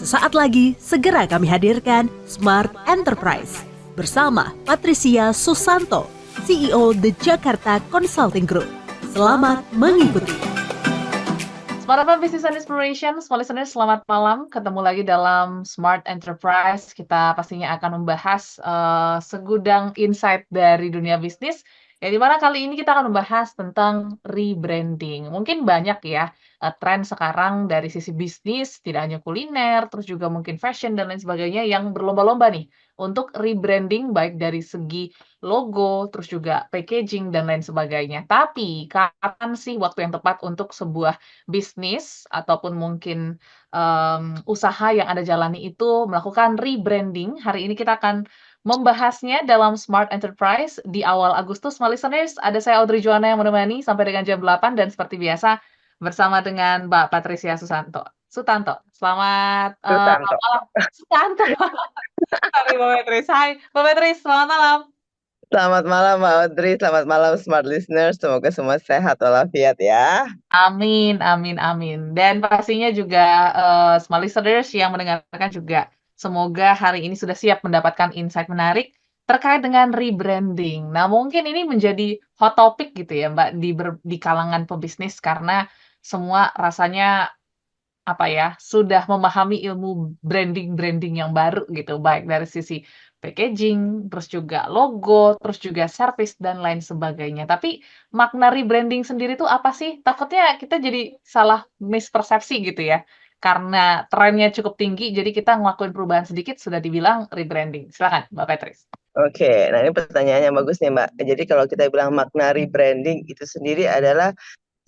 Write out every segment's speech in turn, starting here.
Sesaat lagi, segera kami hadirkan Smart Enterprise bersama Patricia Susanto, CEO The Jakarta Consulting Group. Selamat mengikuti. Smart FM Business and Inspiration, semua listeners selamat malam. Ketemu lagi dalam Smart Enterprise. Kita pastinya akan membahas segudang insight dari dunia bisnis. Ya, di mana kali ini kita akan membahas tentang rebranding. Mungkin banyak ya tren sekarang dari sisi bisnis, tidak hanya kuliner, terus juga mungkin fashion dan lain sebagainya yang berlomba-lomba nih untuk rebranding baik dari segi logo, terus juga packaging dan lain sebagainya. Tapi kapan sih waktu yang tepat untuk sebuah bisnis ataupun mungkin, usaha yang Anda jalani itu melakukan rebranding? Hari ini kita akan membahasnya dalam Smart Enterprise di awal Agustus. My listeners, ada saya Audrey Juwana yang menemani sampai dengan jam 8 dan seperti biasa bersama dengan Mbak Patricia Sutanto. Selamat, Sutanto. malam. Sutanto. Sorry Mbak Patris. Hai, Mbak Patris, selamat malam. Selamat malam Mbak Audrey, selamat malam Smart Listeners, semoga semua sehat walafiat ya. Amin amin amin. Dan pastinya juga, Smart Listeners yang mendengarkan juga semoga hari ini sudah siap mendapatkan insight menarik terkait dengan rebranding. Nah, mungkin ini menjadi hot topic gitu ya, Mbak, di kalangan pebisnis karena semua rasanya apa ya, sudah memahami ilmu branding-branding yang baru gitu, baik dari sisi packaging, terus juga logo, terus juga service dan lain sebagainya. Tapi makna rebranding sendiri tuh apa sih? Takutnya kita jadi salah mispersepsi gitu ya. Karena trennya cukup tinggi, jadi kita ngelakuin perubahan sedikit sudah dibilang rebranding. Silakan, Mbak Patris. Oke, nah ini pertanyaannya bagus nih Mbak. Jadi kalau kita bilang makna rebranding itu sendiri adalah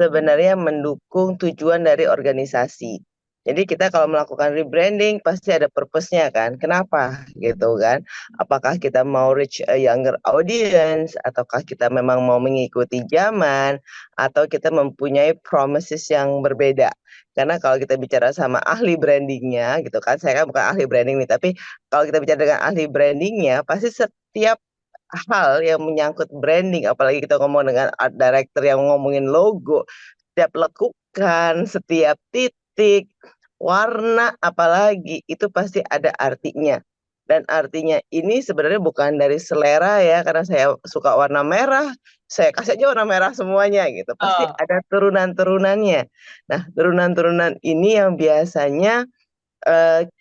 sebenarnya mendukung tujuan dari organisasi. Jadi kita kalau melakukan rebranding pasti ada purpose-nya kan. Kenapa gitu kan? Apakah kita mau reach a younger audience ataukah kita memang mau mengikuti zaman atau kita mempunyai promises yang berbeda. Karena kalau kita bicara sama ahli brandingnya gitu kan, saya kan bukan ahli branding nih, tapi kalau kita bicara dengan ahli brandingnya pasti setiap hal yang menyangkut branding, apalagi kita ngomong dengan art director yang ngomongin logo, setiap lekukan, setiap titik, warna, apalagi itu pasti ada artinya. Dan artinya ini sebenarnya bukan dari selera ya, karena saya suka warna merah, saya kasih aja warna merah semuanya gitu. Pasti Oh. ada turunan-turunannya. Nah, turunan-turunan ini yang biasanya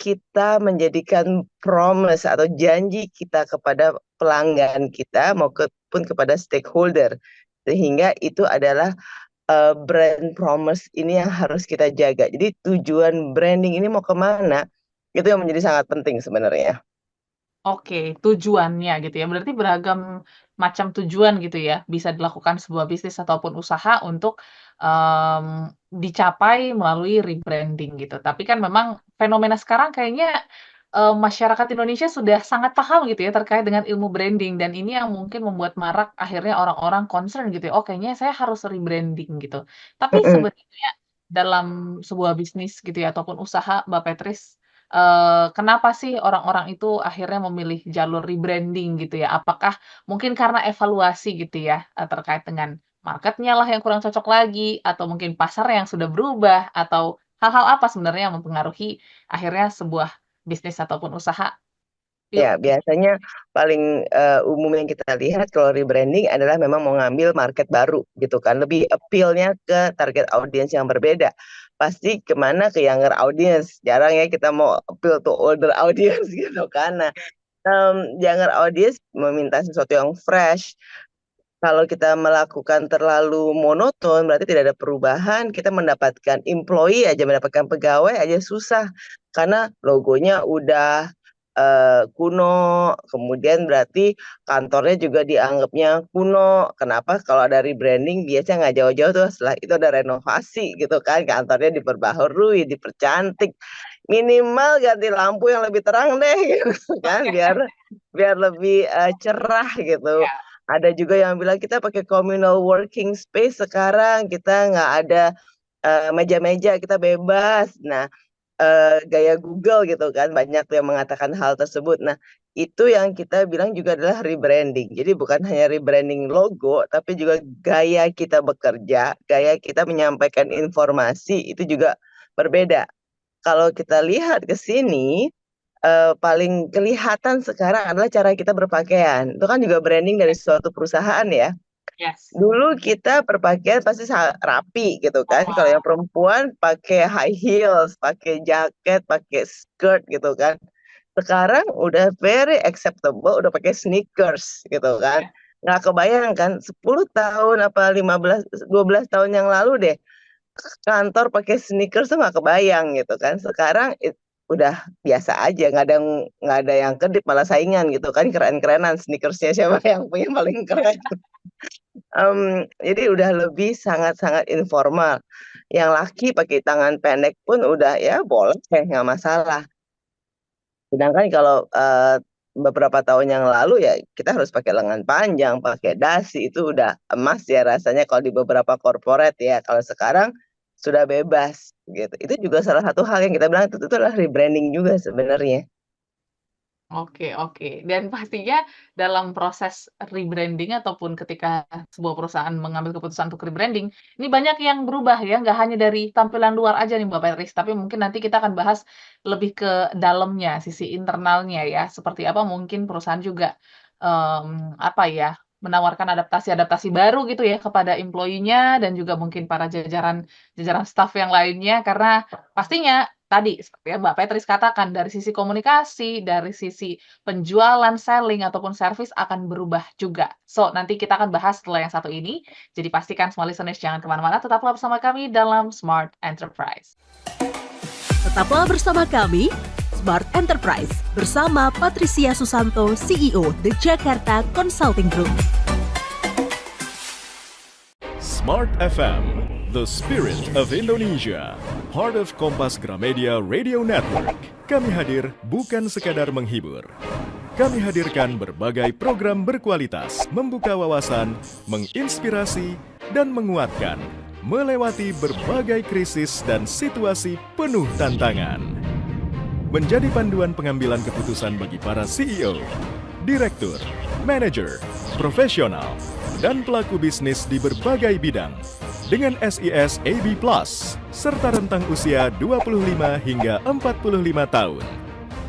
kita menjadikan promise atau janji kita kepada pelanggan kita maupun kepada stakeholder. Sehingga itu adalah brand promise ini yang harus kita jaga. Jadi tujuan branding ini mau kemana, itu yang menjadi sangat penting sebenarnya. Oke, tujuannya gitu ya. Berarti beragam macam tujuan gitu ya, bisa dilakukan sebuah bisnis ataupun usaha untuk, dicapai melalui rebranding gitu. Tapi kan memang fenomena sekarang kayaknya, masyarakat Indonesia sudah sangat paham gitu ya terkait dengan ilmu branding dan ini yang mungkin membuat marak akhirnya orang-orang concern gitu ya, "Oh kayaknya saya harus rebranding," gitu. Tapi Mhm. sebenarnya dalam sebuah bisnis gitu ya ataupun usaha Mbak Patris, kenapa sih orang-orang itu akhirnya memilih jalur rebranding gitu ya? Apakah mungkin karena evaluasi gitu ya, terkait dengan market-nya lah yang kurang cocok lagi, atau mungkin pasar yang sudah berubah, atau hal-hal apa sebenarnya yang mempengaruhi akhirnya sebuah bisnis ataupun usaha? Yuk. Ya, biasanya paling, umum yang kita lihat kalau rebranding adalah memang mau ngambil market baru gitu kan, lebih appeal-nya ke target audience yang berbeda. Pasti kemana ke younger audience, jarang ya kita mau appeal to older audience gitu kan. Nah, younger audience meminta sesuatu yang fresh. Kalau kita melakukan terlalu monoton, berarti tidak ada perubahan, kita mendapatkan employee aja, mendapatkan pegawai aja susah. Karena logonya udah, kuno, kemudian berarti kantornya juga dianggapnya kuno. Kenapa? Kalau ada rebranding biasanya nggak jauh-jauh tuh setelah itu ada renovasi gitu kan, kantornya diperbaharui, dipercantik, minimal ganti lampu yang lebih terang deh gitu kan, biar biar lebih, cerah gitu. Ya. Ada juga yang bilang, "Kita pakai communal working space sekarang, kita nggak ada, meja-meja, kita bebas." Nah, gaya Google gitu kan, banyak yang mengatakan hal tersebut. Nah, itu yang kita bilang juga adalah rebranding. Jadi bukan hanya rebranding logo, tapi juga gaya kita bekerja, gaya kita menyampaikan informasi itu juga berbeda. kalau kita lihat ke sini, paling kelihatan sekarang adalah cara kita berpakaian. Itu kan juga branding dari suatu perusahaan ya. Yes. Dulu kita berpakaian pasti rapi gitu kan. Kalau yang perempuan pakai high heels, pakai jaket, pakai skirt gitu kan. Sekarang udah very acceptable, udah pakai sneakers gitu kan. Nggak kebayang kan 10 tahun apa 12 tahun yang lalu deh kantor pakai sneakers tuh nggak kebayang gitu kan. Sekarang udah biasa aja, nggak ada yang kedip, malah saingan gitu kan, keren-kerenan sneakersnya siapa yang punya paling keren. Jadi udah lebih sangat-sangat informal. Yang laki pakai tangan pendek pun udah ya boleh, nggak masalah. Sedangkan kalau beberapa tahun yang lalu ya kita harus pakai lengan panjang, pakai dasi, itu udah emas ya rasanya kalau di beberapa corporate ya. Kalau sekarang sudah bebas gitu. Itu juga salah satu hal yang kita bilang itu adalah rebranding juga sebenarnya. Oke, oke. Dan pastinya dalam proses rebranding ataupun ketika sebuah perusahaan mengambil keputusan untuk rebranding, ini banyak yang berubah ya, nggak hanya dari tampilan luar aja nih Mbak Patrice, tapi mungkin nanti kita akan bahas lebih ke dalamnya, sisi internalnya ya. Seperti apa mungkin perusahaan juga, apa ya, menawarkan adaptasi-adaptasi baru gitu ya kepada employee-nya dan juga mungkin para jajaran staff yang lainnya. Karena pastinya tadi seperti yang Mbak Patrice katakan, dari sisi komunikasi, dari sisi penjualan, selling, ataupun service akan berubah juga. So, nanti kita akan bahas setelah yang satu ini. Jadi pastikan semua listeners jangan kemana-mana, tetaplah bersama kami dalam Smart Enterprise. Tetaplah bersama kami, Smart Enterprise, bersama Patricia Susanto, CEO The Jakarta Consulting Group. Smart FM, the spirit of Indonesia, part of Kompas Gramedia Radio Network. Kami hadir bukan sekadar menghibur. Kami hadirkan berbagai program berkualitas, membuka wawasan, menginspirasi, dan menguatkan, melewati berbagai krisis dan situasi penuh tantangan. Menjadi panduan pengambilan keputusan bagi para CEO, direktur, manajer, profesional, dan pelaku bisnis di berbagai bidang dengan SIS AB Plus serta rentang usia 25 hingga 45 tahun.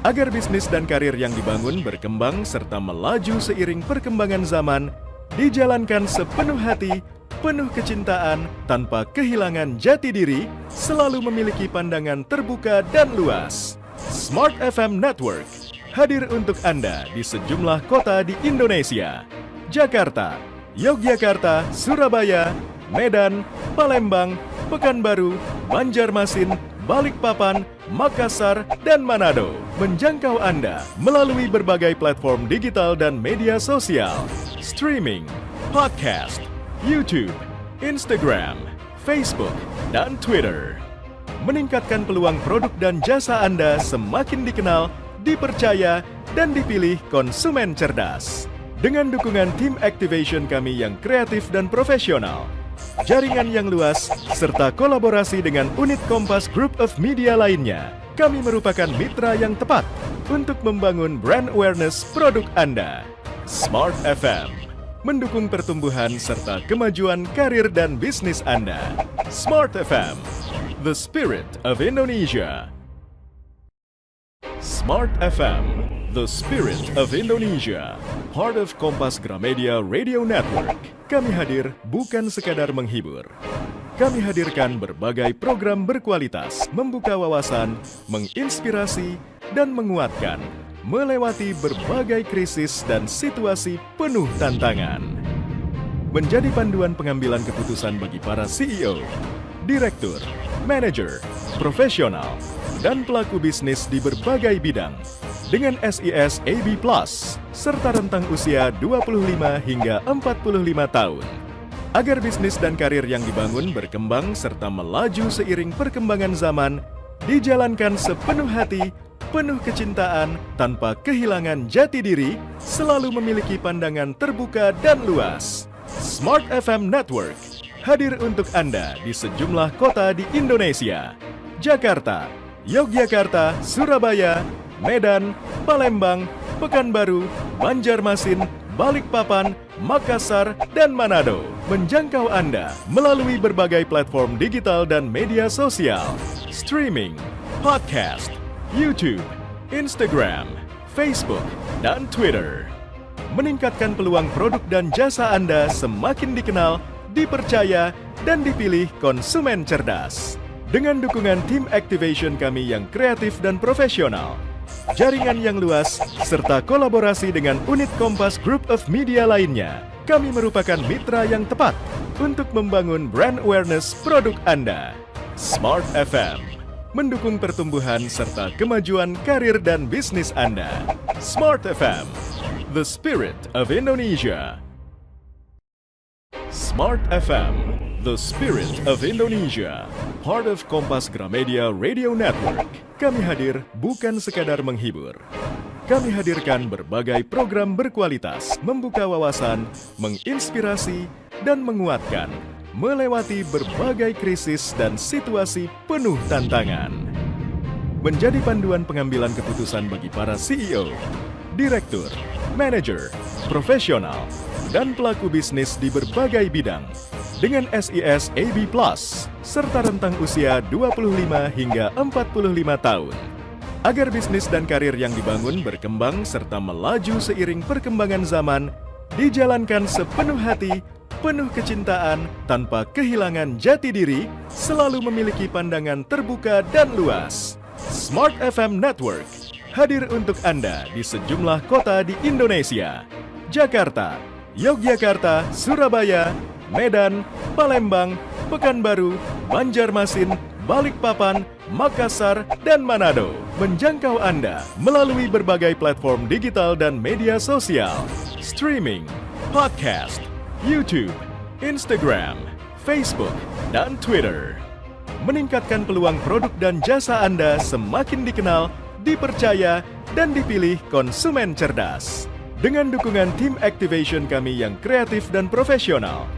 Agar bisnis dan karir yang dibangun berkembang serta melaju seiring perkembangan zaman, dijalankan sepenuh hati, penuh kecintaan, tanpa kehilangan jati diri, selalu memiliki pandangan terbuka dan luas. Smart FM Network hadir untuk Anda di sejumlah kota di Indonesia: Jakarta, Yogyakarta, Surabaya, Medan, Palembang, Pekanbaru, Banjarmasin, Balikpapan, Makassar, dan Manado. Menjangkau Anda melalui berbagai platform digital dan media sosial, streaming, podcast, YouTube, Instagram, Facebook, dan Twitter. Meningkatkan peluang produk dan jasa Anda semakin dikenal, dipercaya, dan dipilih konsumen cerdas. Dengan dukungan tim activation kami yang kreatif dan profesional, jaringan yang luas, serta kolaborasi dengan unit Kompas Group of Media lainnya, kami merupakan mitra yang tepat untuk membangun brand awareness produk Anda. Smart FM mendukung pertumbuhan serta kemajuan karir dan bisnis Anda. Smart FM, the spirit of Indonesia. Smart FM, the spirit of Indonesia, part of Kompas Gramedia Radio Network. Kami hadir bukan sekadar menghibur. Kami hadirkan berbagai program berkualitas, membuka wawasan, menginspirasi, dan menguatkan, melewati berbagai krisis dan situasi penuh tantangan. Menjadi panduan pengambilan keputusan bagi para CEO, direktur, manajer, profesional, dan pelaku bisnis di berbagai bidang dengan SIS AB Plus serta rentang usia 25 hingga 45 tahun. Agar bisnis dan karir yang dibangun berkembang serta melaju seiring perkembangan zaman, dijalankan sepenuh hati, penuh kecintaan, tanpa kehilangan jati diri, selalu memiliki pandangan terbuka dan luas. Smart FM Network hadir untuk Anda di sejumlah kota di Indonesia: Jakarta, Yogyakarta, Surabaya, Medan, Palembang, Pekanbaru, Banjarmasin, Balikpapan, Makassar, dan Manado. Menjangkau Anda melalui berbagai platform digital dan media sosial, streaming, podcast, YouTube, Instagram, Facebook, dan Twitter. Meningkatkan peluang produk dan jasa Anda semakin dikenal, dipercaya, dan dipilih konsumen cerdas. Dengan dukungan tim activation kami yang kreatif dan profesional, jaringan yang luas, serta kolaborasi dengan unit Kompas Group of Media lainnya, kami merupakan mitra yang tepat untuk membangun brand awareness produk Anda. Smart FM mendukung pertumbuhan serta kemajuan karir dan bisnis Anda. Smart FM, the spirit of Indonesia. Smart FM, the spirit of Indonesia. Part of Kompas Gramedia Radio Network. Kami hadir bukan sekadar menghibur. Kami hadirkan berbagai program berkualitas, membuka wawasan, menginspirasi, dan menguatkan, melewati berbagai krisis dan situasi penuh tantangan. Menjadi panduan pengambilan keputusan bagi para CEO, direktur, manajer, profesional, dan pelaku bisnis di berbagai bidang dengan SIS AB+, serta rentang usia 25 hingga 45 tahun. Agar bisnis dan karir yang dibangun berkembang serta melaju seiring perkembangan zaman, dijalankan sepenuh hati, penuh kecintaan, tanpa kehilangan jati diri, selalu memiliki pandangan terbuka dan luas. Smart FM Network hadir untuk Anda di sejumlah kota di Indonesia: Jakarta, Yogyakarta, Surabaya, Medan, Palembang, Pekanbaru, Banjarmasin, Balikpapan, Makassar, dan Manado. Menjangkau Anda melalui berbagai platform digital dan media sosial, streaming, podcast, YouTube, Instagram, Facebook, dan Twitter. Meningkatkan peluang produk dan jasa Anda semakin dikenal, dipercaya, dan dipilih konsumen cerdas. Dengan dukungan tim activation kami yang kreatif dan profesional,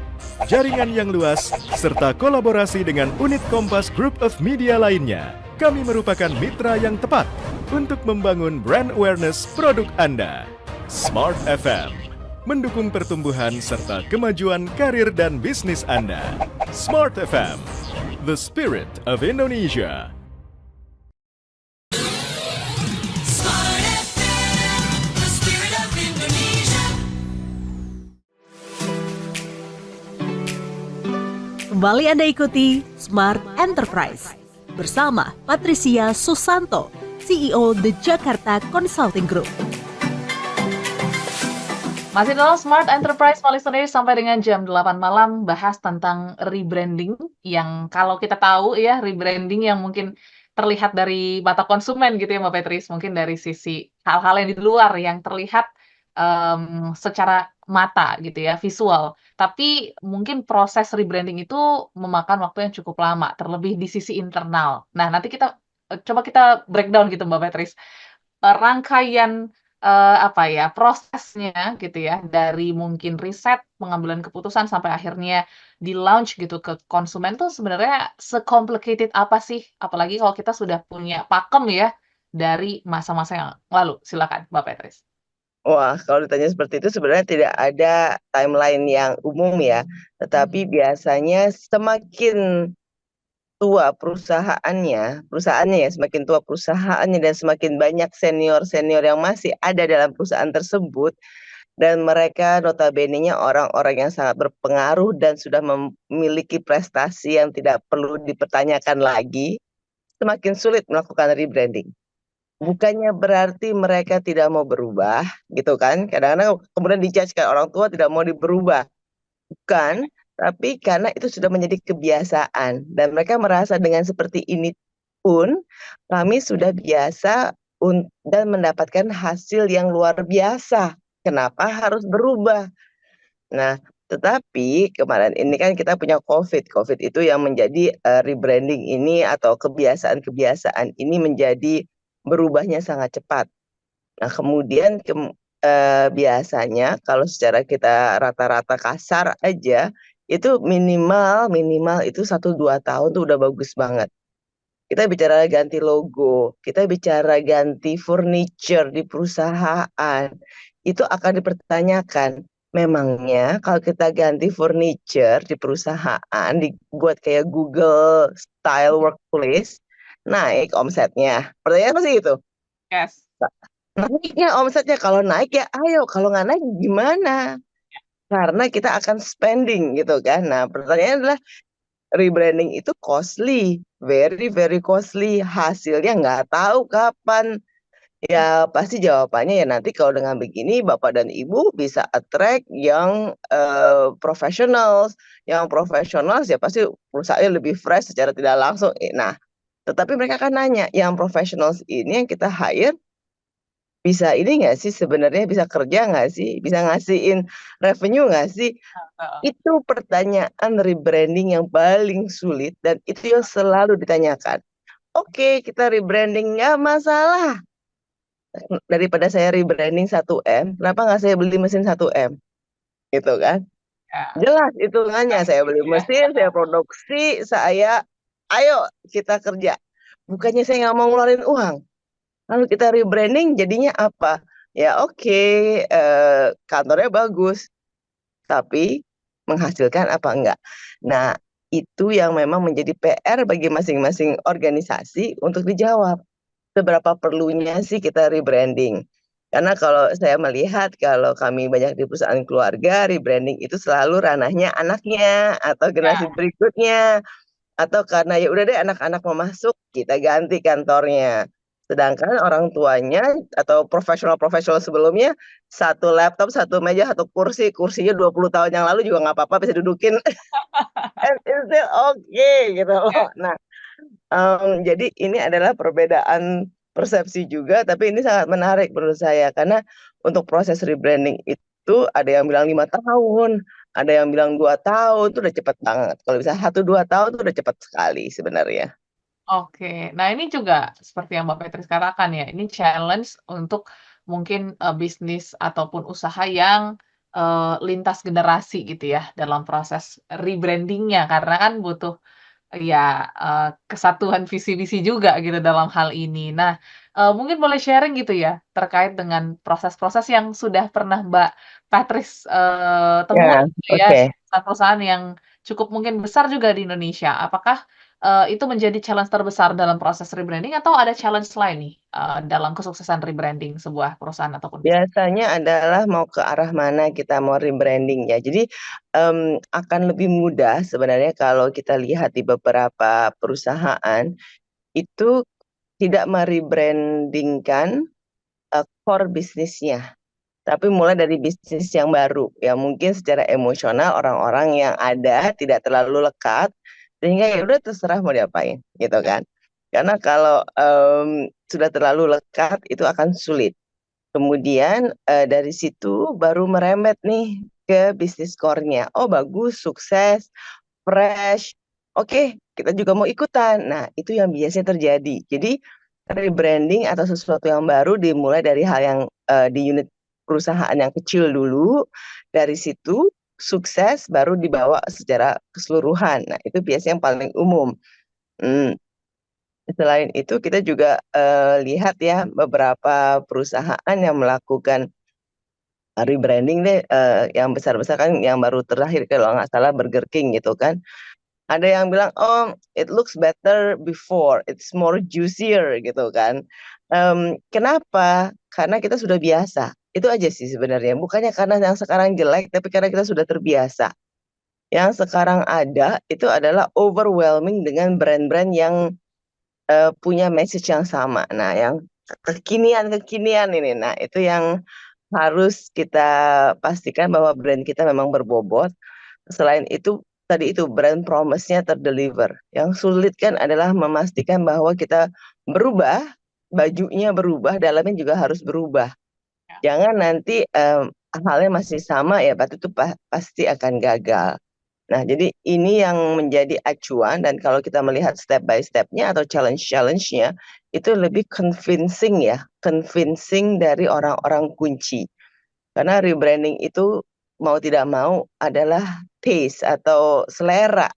jaringan yang luas, serta kolaborasi dengan unit Kompas Group of Media lainnya, kami merupakan mitra yang tepat untuk membangun brand awareness produk Anda. Smart FM mendukung pertumbuhan serta kemajuan karir dan bisnis Anda. Smart FM, the spirit of Indonesia. Smart FM, the spirit of Indonesia. Kembali Anda ikuti Smart Enterprise bersama Patricia Susanto, CEO The Jakarta Consulting Group. Masih dalam Smart Enterprise listeners sampai dengan jam 8 malam bahas tentang rebranding yang kalau kita tahu ya, rebranding yang mungkin terlihat dari mata konsumen gitu ya Mbak Petris, mungkin dari sisi hal-hal yang di luar yang terlihat secara mata gitu ya, visual. Tapi mungkin proses rebranding itu memakan waktu yang cukup lama, terlebih di sisi internal. Nah, nanti coba kita breakdown gitu Mbak Petris. Rangkaian prosesnya gitu ya, dari mungkin riset, pengambilan keputusan sampai akhirnya di-launch gitu ke konsumen tuh sebenarnya se-complicated apa sih? Apalagi kalau kita sudah punya pakem ya dari masa-masa yang lalu. Silakan Mbak Petris. Wah, kalau ditanya seperti itu sebenarnya tidak ada timeline yang umum ya. Tetapi biasanya semakin tua perusahaannya ya semakin tua perusahaannya dan semakin banyak senior-senior yang masih ada dalam perusahaan tersebut dan mereka notabene-nya orang-orang yang sangat berpengaruh dan sudah memiliki prestasi yang tidak perlu dipertanyakan lagi, semakin sulit melakukan rebranding. Bukannya berarti mereka tidak mau berubah, gitu kan? Kadang-kadang kemudian dijudge orang tua tidak mau berubah. Bukan, tapi karena itu sudah menjadi kebiasaan. Dan mereka merasa dengan seperti ini pun, kami sudah biasa dan mendapatkan hasil yang luar biasa. Kenapa harus berubah? Nah, tetapi kemarin ini kan kita punya COVID. COVID itu yang menjadi rebranding ini atau kebiasaan-kebiasaan ini menjadi berubahnya sangat cepat. Nah, kemudian biasanya kalau secara kita rata-rata kasar aja itu minimal itu 1-2 tahun tuh udah bagus banget. Kita bicara ganti logo, kita bicara ganti furniture di perusahaan, itu akan dipertanyakan. Memangnya kalau kita ganti furniture di perusahaan, dibuat kayak Google Style Workplace, naik omsetnya. Pertanyaannya pasti itu. Yes. Naiknya omsetnya, kalau naik ya ayo, kalau nggak naik gimana? Karena kita akan spending gitu kan. Nah, pertanyaannya adalah rebranding itu costly, very very costly. Hasilnya nggak tahu kapan. Ya pasti jawabannya ya nanti kalau dengan begini Bapak dan Ibu bisa attract yang professionals. Yang professionals ya pasti perusahaannya lebih fresh secara tidak langsung. Nah, tetapi mereka akan nanya, yang professionals ini yang kita hire bisa ini nggak sih sebenarnya, bisa kerja nggak sih, bisa ngasihin revenue nggak sih? Itu pertanyaan rebranding yang paling sulit dan itu yang selalu ditanyakan. Oke, kita rebranding nggak masalah. Daripada saya rebranding 1M, kenapa nggak saya beli mesin 1M? Gitu kan? Ya. Jelas hitungannya, saya beli mesin, saya produksi, saya ayo kita kerja. Bukannya saya nggak mau ngeluarin uang. Lalu kita rebranding jadinya apa? Ya oke, kantornya bagus, tapi menghasilkan apa enggak? Nah, itu yang memang menjadi PR bagi masing-masing organisasi untuk dijawab. Seberapa perlunya sih kita rebranding? Karena kalau saya melihat kalau kami banyak di perusahaan keluarga, rebranding itu selalu ranahnya anaknya atau generasi berikutnya. Atau karena ya udah deh anak-anak mau masuk, kita ganti kantornya. Sedangkan orang tuanya atau profesional-profesional sebelumnya, satu laptop, satu meja, satu kursi, kursinya 20 tahun yang lalu juga nggak apa-apa bisa dudukin. And it's still okay gitu loh. Nah, jadi ini adalah perbedaan persepsi juga, tapi ini sangat menarik menurut saya karena untuk proses rebranding itu ada yang bilang 5 tahun, ada yang bilang 2 tahun, itu udah cepet banget. Kalau bisa 1-2 tahun itu udah cepet sekali sebenarnya. Oke. Nah, ini juga seperti yang Mbak Petris katakan ya, ini challenge untuk mungkin, bisnis ataupun usaha yang, lintas generasi gitu ya, dalam proses rebranding-nya. Karena kan butuh ya, kesatuan visi misi juga gitu dalam hal ini. Nah, mungkin boleh sharing gitu ya, terkait dengan proses-proses yang sudah pernah Mbak Patris, temui Ya, gitu ya, oke. perusahaan-perusahaan yang cukup mungkin besar juga di Indonesia. Apakah, itu menjadi challenge terbesar dalam proses rebranding atau ada challenge lain nih, dalam kesuksesan rebranding sebuah perusahaan ataupun bisnis? Biasanya adalah mau ke arah mana kita mau rebranding ya. Jadi, akan lebih mudah sebenarnya kalau kita lihat di beberapa perusahaan, itu tidak merebrandingkan, core bisnisnya. Tapi mulai dari bisnis yang baru, yang mungkin secara emosional orang-orang yang ada tidak terlalu lekat, sehingga ya udah terserah mau diapain, gitu kan. Karena kalau, sudah terlalu lekat itu akan sulit. Kemudian, dari situ baru merembet nih ke bisnis core-nya. Oh bagus, sukses, fresh, oke kita juga mau ikutan. Nah itu yang biasanya terjadi. Jadi rebranding atau sesuatu yang baru dimulai dari hal yang, di unit perusahaan yang kecil dulu, dari situ sukses baru dibawa secara keseluruhan. Nah itu biasanya yang paling umum. Mmm, Selain itu kita juga, lihat ya beberapa perusahaan yang melakukan rebranding deh, yang besar-besar kan yang baru terakhir kalau nggak salah Burger King gitu kan. Ada yang bilang, "Oh, it looks better before, it's more juicier," gitu kan. Kenapa? Karena kita sudah biasa, itu aja sih sebenarnya. Bukannya karena yang sekarang jelek, tapi karena kita sudah terbiasa. Yang sekarang ada, itu adalah overwhelming dengan brand-brand yang, punya message yang sama. Nah, yang kekinian-kekinian ini, nah itu yang harus kita pastikan bahwa brand kita memang berbobot. Selain itu, tadi itu brand promise-nya terdeliver. Yang sulit kan adalah memastikan bahwa kita berubah, bajunya berubah, dalamnya juga harus berubah. Jangan nanti, halnya masih sama ya berarti itu pasti akan gagal. Nah, jadi ini yang menjadi acuan dan kalau kita melihat step by step-nya atau challenge-challenge-nya, itu lebih convincing ya, convincing dari orang-orang kunci. Karena rebranding itu mau tidak mau adalah taste atau selera.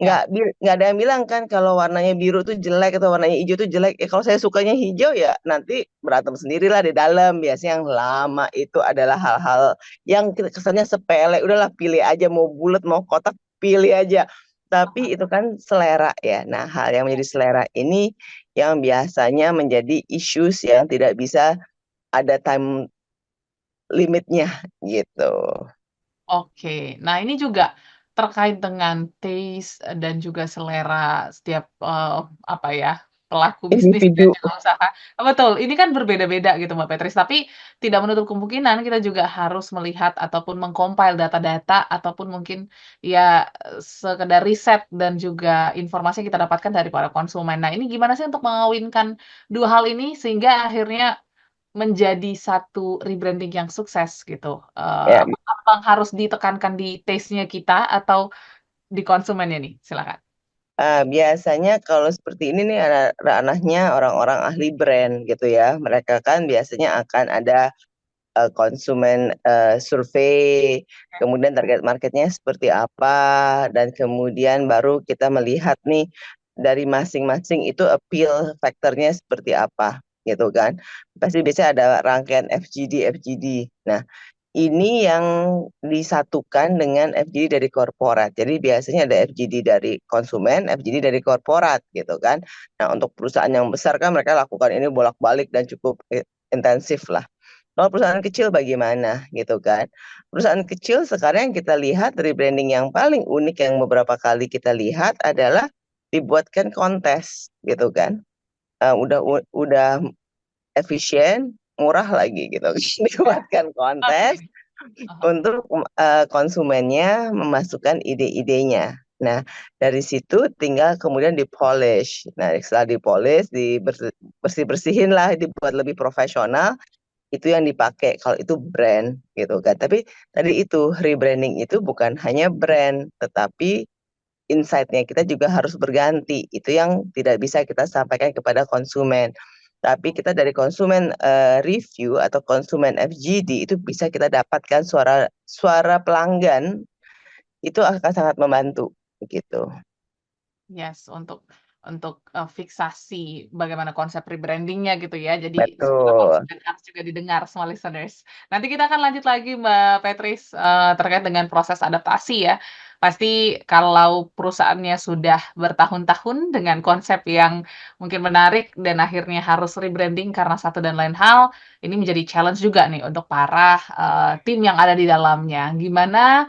Ya. Nggak ada yang bilang kan kalau warnanya biru tuh jelek atau warnanya hijau tuh jelek. Kalau saya sukanya hijau ya nanti berantem sendirilah di dalam. Biasanya yang lama itu adalah hal-hal yang kesannya sepele. Udahlah pilih aja mau bulat mau kotak pilih aja. tapi itu kan selera ya. Nah, hal yang menjadi selera ini yang biasanya menjadi issues yang tidak bisa ada time limitnya gitu. Oke. Nah, ini juga terkait dengan taste dan juga selera setiap, apa ya, pelaku bisnis dan Individu. juga usaha. Betul, ini kan berbeda-beda gitu Mbak Petris, tapi tidak menutup kemungkinan kita juga harus melihat ataupun meng-compile data-data ataupun mungkin ya, sekedar riset dan juga informasi yang kita dapatkan dari para konsumen. Nah, ini gimana sih untuk mengawinkan 2 hal ini sehingga akhirnya menjadi satu rebranding yang sukses gitu? Ya, Apa harus ditekankan di taste-nya kita atau di konsumennya nih? Silakan. biasanya kalau seperti ini nih ranahnya orang-orang ahli brand gitu ya. Mereka kan biasanya akan ada konsumen survei, kemudian target marketnya seperti apa, dan kemudian baru kita melihat nih dari masing-masing itu appeal faktornya seperti apa gitu kan. Pasti biasanya ada rangkaian FGD. Nah, ini yang disatukan dengan FGD dari korporat. Jadi biasanya ada FGD dari konsumen, FGD dari korporat gitu kan. Nah, untuk perusahaan yang besar kan mereka lakukan ini bolak-balik dan cukup intensif lah. Kalau perusahaan kecil bagaimana gitu kan. Perusahaan kecil sekarang yang kita lihat rebranding yang paling unik yang beberapa kali kita lihat adalah dibuatkan kontes gitu kan. Udah efisien, murah lagi gitu. Dibuatkan kontes Oke. untuk konsumennya memasukkan ide-idenya. Nah, dari situ tinggal kemudian di-polish. Nah, setelah di-polish, bersih-bersihin lah, dibuat lebih profesional, itu yang dipakai kalau itu brand gitu kan. Tapi tadi itu rebranding itu bukan hanya brand, tetapi insight-nya kita juga harus berganti. Itu yang tidak bisa kita sampaikan kepada konsumen. Tapi kita dari konsumen review atau konsumen FGD itu bisa kita dapatkan suara pelanggan, itu akan sangat membantu gitu. Yes, untuk fiksasi bagaimana konsep rebranding-nya gitu ya. Jadi suara Betul. konsumen harus juga didengar semua listeners. Nanti kita akan lanjut lagi Mbak Petris, terkait dengan proses adaptasi ya. Pasti kalau perusahaannya sudah bertahun-tahun dengan konsep yang mungkin menarik dan akhirnya harus rebranding karena satu dan lain hal, ini menjadi challenge juga nih untuk para, tim yang ada di dalamnya. Gimana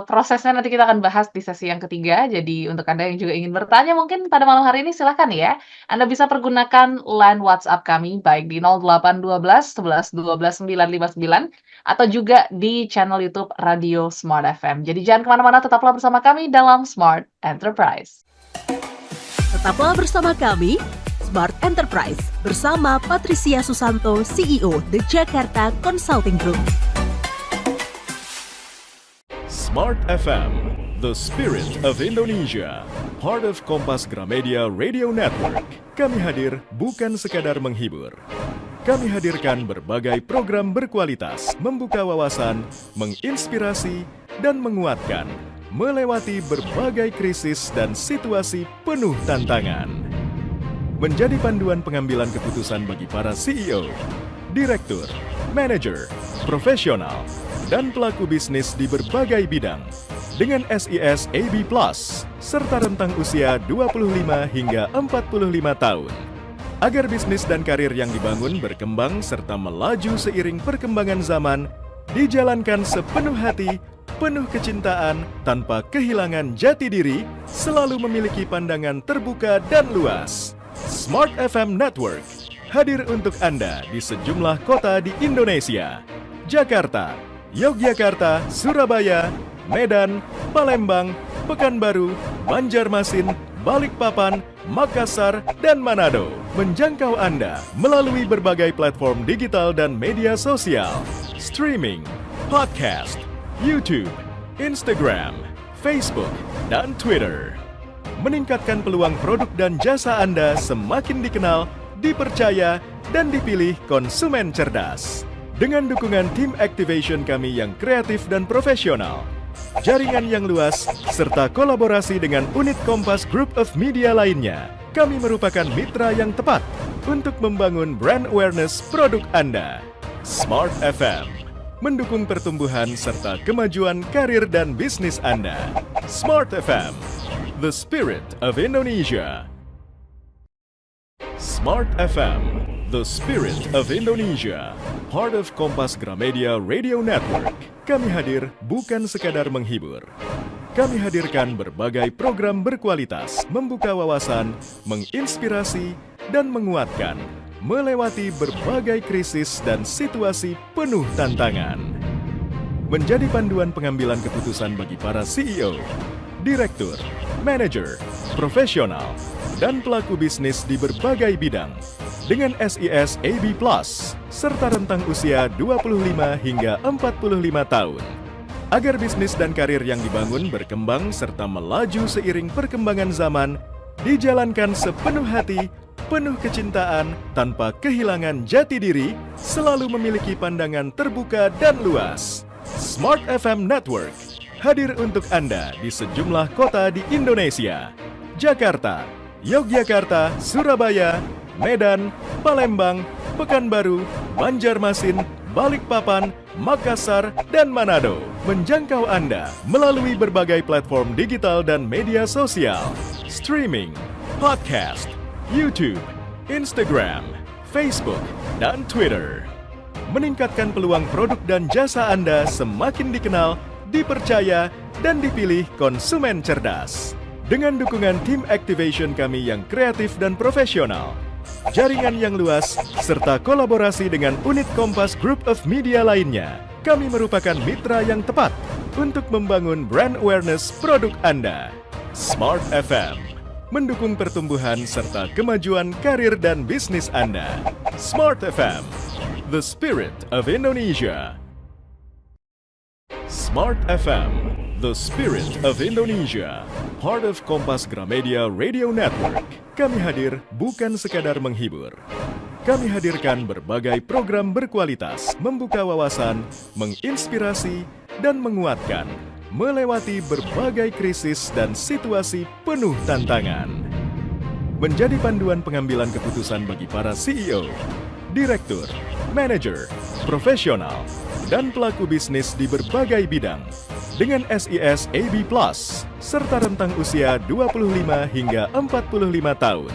prosesnya nanti kita akan bahas di sesi yang ketiga. Jadi untuk Anda yang juga ingin bertanya mungkin pada malam hari ini silahkan ya. Anda bisa pergunakan line WhatsApp kami baik di 0812 11 12 959 atau juga di channel YouTube Radio Smart FM. Jadi jangan kemana-mana, tetaplah bersama kami dalam Smart Enterprise. Tetaplah bersama kami, Smart Enterprise, bersama Patricia Susanto, CEO The Jakarta Consulting Group. Smart FM, the spirit of Indonesia. Part of Kompas Gramedia Radio Network. Kami hadir bukan sekadar menghibur. Kami hadirkan berbagai program berkualitas, membuka wawasan, menginspirasi, dan menguatkan, melewati berbagai krisis dan situasi penuh tantangan. Menjadi panduan pengambilan keputusan bagi para CEO, direktur, manajer, profesional, dan pelaku bisnis di berbagai bidang dengan SIS AB Plus serta rentang usia 25 hingga 45 tahun. Agar bisnis dan karir yang dibangun berkembang serta melaju seiring perkembangan zaman, dijalankan sepenuh hati, penuh kecintaan, tanpa kehilangan jati diri, selalu memiliki pandangan terbuka dan luas. Smart FM Network hadir untuk Anda di sejumlah kota di Indonesia. Jakarta, Yogyakarta, Surabaya, Medan, Palembang, Pekanbaru, Banjarmasin, Balikpapan, Makassar, dan Manado. Menjangkau Anda melalui berbagai platform digital dan media sosial, streaming, podcast, YouTube, Instagram, Facebook, dan Twitter. Meningkatkan peluang produk dan jasa Anda semakin dikenal, dipercaya, dan dipilih konsumen cerdas. Dengan dukungan tim activation kami yang kreatif dan profesional, jaringan yang luas, serta kolaborasi dengan unit Kompas Group of Media lainnya, kami merupakan mitra yang tepat untuk membangun brand awareness produk Anda. Smart FM, mendukung pertumbuhan serta kemajuan karir dan bisnis Anda. Smart FM, the spirit of Indonesia. Smart FM, the spirit of Indonesia. Part of Kompas Gramedia Radio Network. Kami hadir bukan sekadar menghibur. Kami hadirkan berbagai program berkualitas, membuka wawasan, menginspirasi, dan menguatkan, melewati berbagai krisis dan situasi penuh tantangan. Menjadi panduan pengambilan keputusan bagi para CEO, direktur, manajer, profesional, dan pelaku bisnis di berbagai bidang dengan SIS AB Plus serta rentang usia 25 hingga 45 tahun. Agar bisnis dan karir yang dibangun berkembang serta melaju seiring perkembangan zaman, dijalankan sepenuh hati, penuh kecintaan, tanpa kehilangan jati diri, selalu memiliki pandangan terbuka dan luas. Smart FM Network hadir untuk Anda di sejumlah kota di Indonesia. Jakarta, Yogyakarta, Surabaya, Medan, Palembang, Pekanbaru, Banjarmasin, Balikpapan, Makassar, dan Manado. Menjangkau Anda melalui berbagai platform digital dan media sosial, streaming, podcast, YouTube, Instagram, Facebook, dan Twitter. Meningkatkan peluang produk dan jasa Anda semakin dikenal, dipercaya, dan dipilih konsumen cerdas. Dengan dukungan tim activation kami yang kreatif dan profesional, jaringan yang luas, serta kolaborasi dengan unit Kompas Group of Media lainnya, kami merupakan mitra yang tepat untuk membangun brand awareness produk Anda. Smart FM mendukung pertumbuhan serta kemajuan karir dan bisnis Anda. Smart FM, the spirit of Indonesia. Smart FM, the spirit of Indonesia. Part of Kompas Gramedia Radio Network. Kami hadir bukan sekadar menghibur. Kami hadirkan berbagai program berkualitas, membuka wawasan, menginspirasi, dan menguatkan, melewati berbagai krisis dan situasi penuh tantangan. Menjadi panduan pengambilan keputusan bagi para CEO, direktur, manajer, profesional, dan pelaku bisnis di berbagai bidang dengan SIS AB Plus serta rentang usia 25 hingga 45 tahun.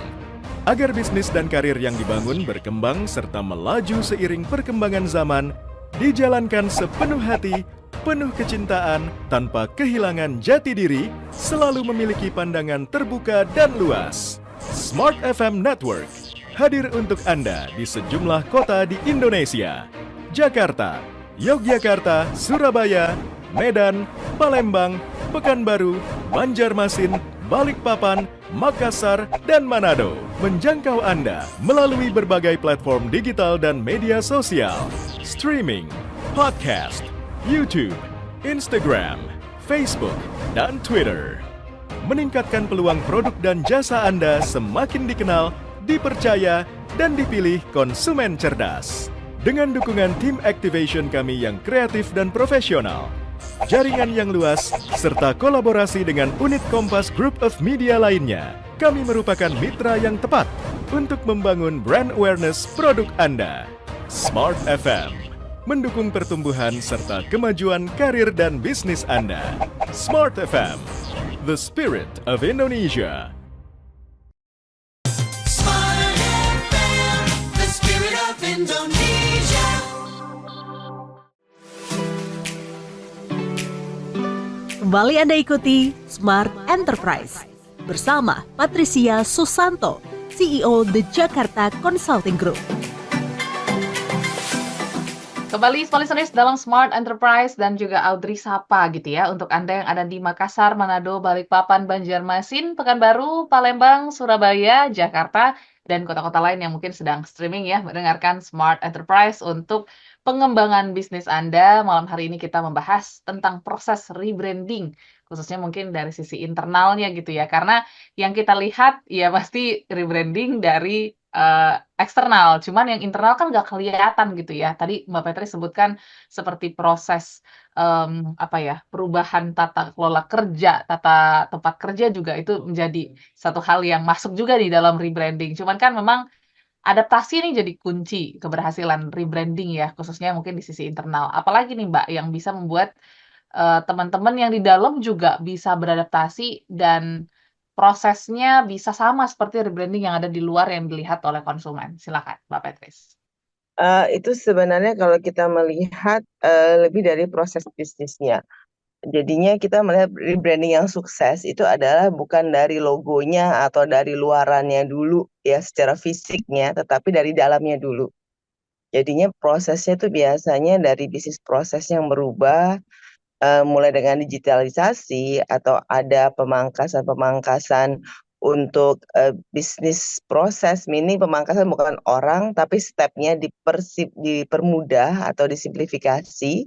Agar bisnis dan karir yang dibangun berkembang serta melaju seiring perkembangan zaman, dijalankan sepenuh hati, penuh kecintaan, tanpa kehilangan jati diri, selalu memiliki pandangan terbuka dan luas. Smart FM Network hadir untuk Anda di sejumlah kota di Indonesia. Jakarta, Yogyakarta, Surabaya, Medan, Palembang, Pekanbaru, Banjarmasin, Balikpapan, Makassar, dan Manado. Menjangkau Anda melalui berbagai platform digital dan media sosial, streaming, podcast, YouTube, Instagram, Facebook, dan Twitter. Meningkatkan peluang produk dan jasa Anda semakin dikenal, dipercaya, dan dipilih konsumen cerdas. Dengan dukungan tim activation kami yang kreatif dan profesional, jaringan yang luas, serta kolaborasi dengan unit Kompas Group of Media lainnya, kami merupakan mitra yang tepat untuk membangun brand awareness produk Anda. Smart FM mendukung pertumbuhan serta kemajuan karir dan bisnis Anda. Smart FM, the spirit of Indonesia. Smart FM, the spirit of Indonesia. Kembali Anda ikuti Smart Enterprise bersama Patricia Susanto, CEO The Jakarta Consulting Group. Kembali smart listeners dalam Smart Enterprise dan juga Audrey Sapa gitu ya untuk Anda yang ada di Makassar, Manado, Balikpapan, Banjarmasin, Pekanbaru, Palembang, Surabaya, Jakarta, dan kota-kota lain yang mungkin sedang streaming ya mendengarkan Smart Enterprise untuk pengembangan bisnis Anda. Malam hari ini kita membahas tentang proses rebranding, khususnya mungkin dari sisi internalnya gitu ya. Karena yang kita lihat ya pasti rebranding dari eksternal, cuman yang internal kan nggak kelihatan gitu ya. Tadi Mbak Petri sebutkan seperti proses perubahan tata kelola kerja, tata tempat kerja juga itu menjadi satu hal yang masuk juga di dalam rebranding. Cuman kan memang adaptasi ini jadi kunci keberhasilan rebranding ya, khususnya mungkin di sisi internal. Apalagi nih Mbak yang bisa membuat teman-teman yang di dalam juga bisa beradaptasi dan prosesnya bisa sama seperti rebranding yang ada di luar yang dilihat oleh konsumen. Silakan, Mbak Patrice. Itu sebenarnya kalau kita melihat lebih dari proses bisnisnya. Jadinya kita melihat rebranding yang sukses itu adalah bukan dari logonya atau dari luarannya dulu ya secara fisiknya, tetapi dari dalamnya dulu. Jadinya prosesnya itu biasanya dari bisnis proses yang berubah, mulai dengan digitalisasi atau ada pemangkasan-pemangkasan untuk bisnis proses, meaning pemangkasan bukan orang, tapi stepnya dipermudah atau disimplifikasi.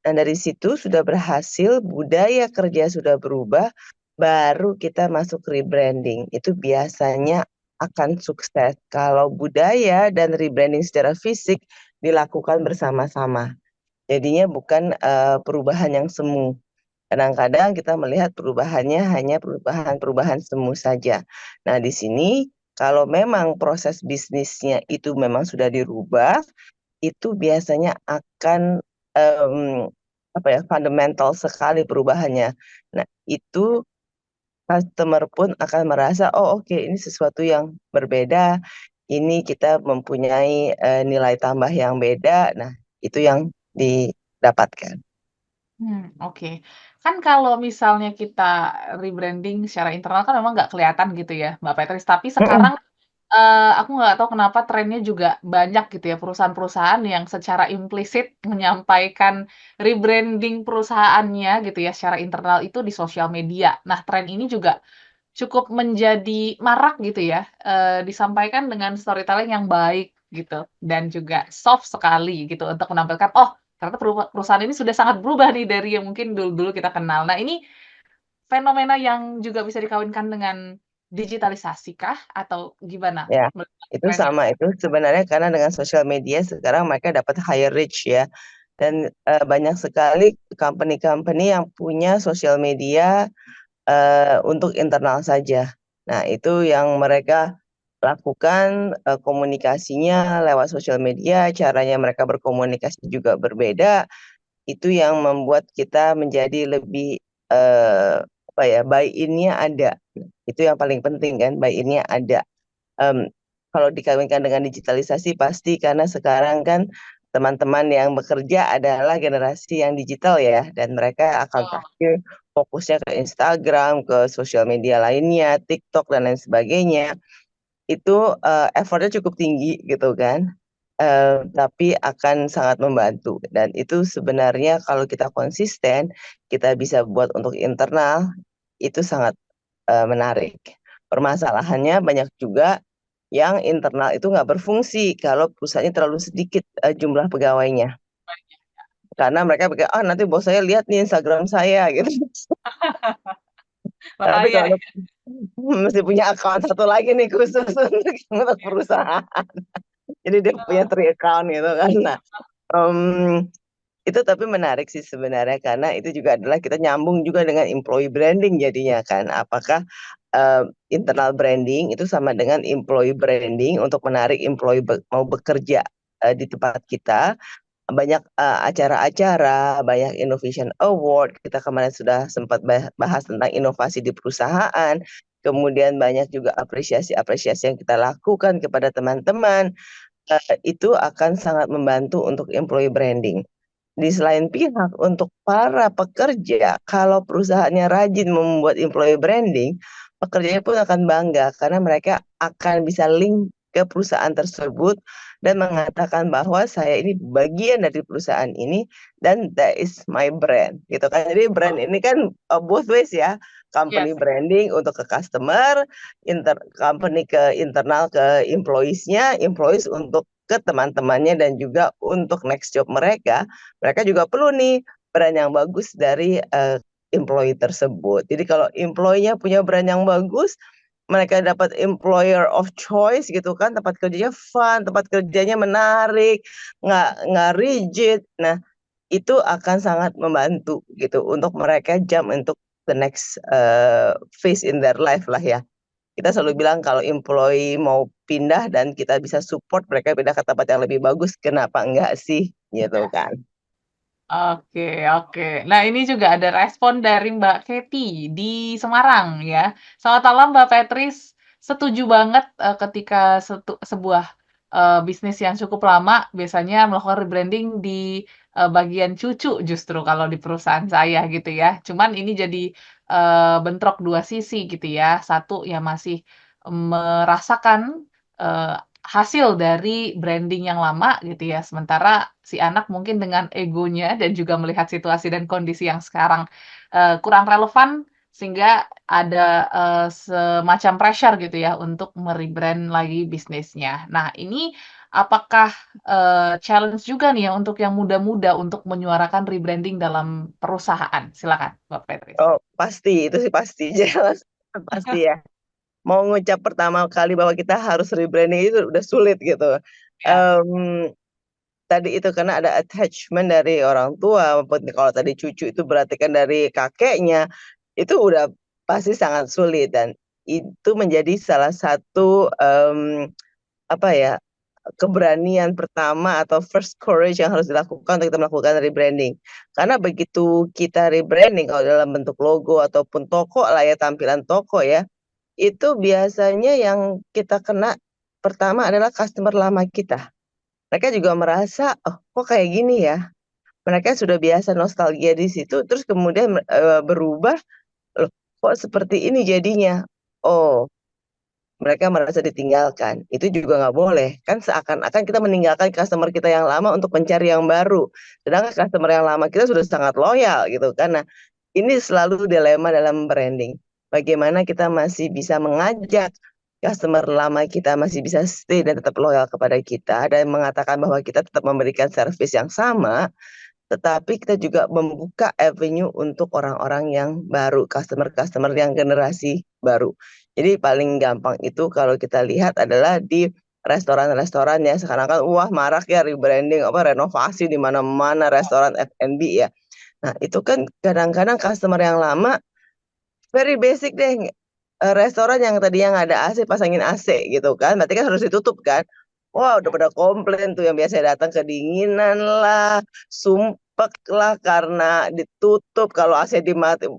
Dan dari situ sudah berhasil, budaya kerja sudah berubah, baru kita masuk rebranding. Itu biasanya akan sukses kalau budaya dan rebranding secara fisik dilakukan bersama-sama. Jadinya bukan perubahan yang semu. Kadang-kadang kita melihat perubahannya hanya perubahan-perubahan semu saja. Nah, di sini kalau memang proses bisnisnya itu memang sudah dirubah, itu biasanya akan fundamental sekali perubahannya. Nah, itu customer pun akan merasa, oh oke, ini sesuatu yang berbeda, ini kita mempunyai nilai tambah yang beda. Nah, itu yang didapatkan. Oke. Kan kalau misalnya kita rebranding secara internal kan memang nggak kelihatan gitu ya, Mbak Patrice. Tapi sekarang, aku nggak tahu kenapa trennya juga banyak gitu ya, perusahaan-perusahaan yang secara implisit menyampaikan rebranding perusahaannya gitu ya, secara internal itu di sosial media. Nah, tren ini juga cukup menjadi marak gitu ya, disampaikan dengan storytelling yang baik gitu, dan juga soft sekali gitu untuk menampilkan, "Oh, ternyata perusahaan ini sudah sangat berubah nih dari yang mungkin dulu-dulu kita kenal." Nah, ini fenomena yang juga bisa dikawinkan dengan digitalisasi kah atau gimana Ya, menurut itu trennya? sama. Itu sebenarnya karena dengan sosial media sekarang mereka dapat higher reach ya. Dan banyak sekali company-company yang punya sosial media untuk internal saja. Nah, itu yang mereka lakukan komunikasinya lewat sosial media, caranya mereka berkomunikasi juga berbeda. Itu yang membuat kita menjadi lebih buy-in-nya ada. Itu yang paling penting kan, buy-in-nya ada. Kalau dikawinkan dengan digitalisasi pasti karena sekarang kan teman-teman yang bekerja adalah generasi yang digital ya, dan mereka akan Oh, pasti fokusnya ke Instagram, ke sosial media lainnya, TikTok dan lain sebagainya. Itu effortnya cukup tinggi gitu kan, tapi akan sangat membantu. Dan itu sebenarnya kalau kita konsisten, kita bisa buat untuk internal, itu sangat menarik. Permasalahannya banyak juga yang internal itu nggak berfungsi kalau perusahaannya terlalu sedikit jumlah pegawainya. Karena mereka pikir, ah nanti bos saya lihat nih Instagram saya gitu. Tapi bahaya kalau ya. mesti punya account satu lagi nih khusus untuk perusahaan. Jadi dia punya 3 account gitu kan. Nah, em, itu tapi menarik sih sebenarnya karena itu juga adalah kita nyambung juga dengan employee branding jadinya kan. Apakah internal branding itu sama dengan employee branding untuk menarik employee mau bekerja di tempat kita. Banyak acara-acara, banyak innovation award. Kita kemarin sudah sempat bahas tentang inovasi di perusahaan. Kemudian banyak juga apresiasi-apresiasi yang kita lakukan kepada teman-teman. Itu akan sangat membantu untuk employee branding. Di selain pihak, untuk para pekerja, kalau perusahaannya rajin membuat employee branding, pekerjanya pun akan bangga karena mereka akan bisa link ke perusahaan tersebut dan mengatakan bahwa saya ini bagian dari perusahaan ini dan that is my brand gitu kan. Jadi brand ini kan both ways ya, company Yes. branding untuk ke customer, company ke internal ke employees-nya, employees untuk ke teman-temannya dan juga untuk next job mereka juga perlu nih brand yang bagus dari employee tersebut. Jadi kalau employee-nya punya brand yang bagus, mereka dapat employer of choice gitu kan, tempat kerjanya fun, tempat kerjanya menarik, nggak rigid. Nah, itu akan sangat membantu gitu untuk mereka jump untuk the next phase in their life lah ya. Kita selalu bilang kalau employee mau pindah dan kita bisa support mereka pindah ke tempat yang lebih bagus, kenapa enggak sih gitu kan. Oke oke. Nah, ini juga ada respon dari Mbak Kety di Semarang ya. Selamat malam Mbak Petris, setuju banget, ketika sebuah, bisnis yang cukup lama biasanya melakukan rebranding di, bagian cucu justru kalau di perusahaan saya gitu ya. Cuman ini jadi, bentrok dua sisi gitu ya. Satu yang masih merasakan, hasil dari branding yang lama gitu ya, sementara si anak mungkin dengan egonya dan juga melihat situasi dan kondisi yang sekarang, kurang relevan sehingga ada, semacam pressure gitu ya untuk lagi bisnisnya. Nah ini apakah, challenge juga nih ya untuk yang muda-muda untuk menyuarakan rebranding dalam perusahaan? Silakan Mbak Petris. Oh, pasti, itu sih pasti, jelas, pasti ya. Mau ngucap pertama kali bahwa kita harus rebranding itu udah sulit gitu. Ya, Mmm, Tadi itu karena ada attachment dari orang tua, maupun kalau tadi cucu itu berarti kan dari kakeknya, itu udah pasti sangat sulit dan itu menjadi salah satu, apa ya, keberanian pertama atau first courage yang harus dilakukan untuk kita melakukan rebranding. Karena begitu kita rebranding kalau dalam bentuk logo ataupun toko lah ya, tampilan toko ya, itu biasanya yang kita kena pertama adalah customer lama kita. Mereka juga merasa, "Oh, kok kayak gini ya?" Mereka sudah biasa nostalgia di situ, terus kemudian, berubah, "Loh, kok seperti ini jadinya?" Oh, mereka merasa ditinggalkan. Itu juga nggak boleh, kan seakan-akan kita meninggalkan customer kita yang lama untuk mencari yang baru. Sedangkan customer yang lama kita sudah sangat loyal gitu kan. Nah, ini selalu dilema dalam branding. Bagaimana kita masih bisa mengajak customer lama kita masih bisa stay dan tetap loyal kepada kita dan mengatakan bahwa kita tetap memberikan service yang sama, tetapi kita juga membuka avenue untuk orang-orang yang baru, customer-customer yang generasi baru. Jadi paling gampang itu kalau kita lihat adalah di restoran-restoran ya, sekarang kan wah marak ya rebranding, renovasi di mana-mana restoran F&B ya. Nah, itu kan kadang-kadang customer yang lama very basic deh, restoran yang tadinya nggak ada AC pasangin AC gitu kan, berarti kan harus ditutup kan. Wah, udah pada komplain tuh yang biasanya datang kedinginan lah, sumpek lah karena ditutup, kalau AC dimati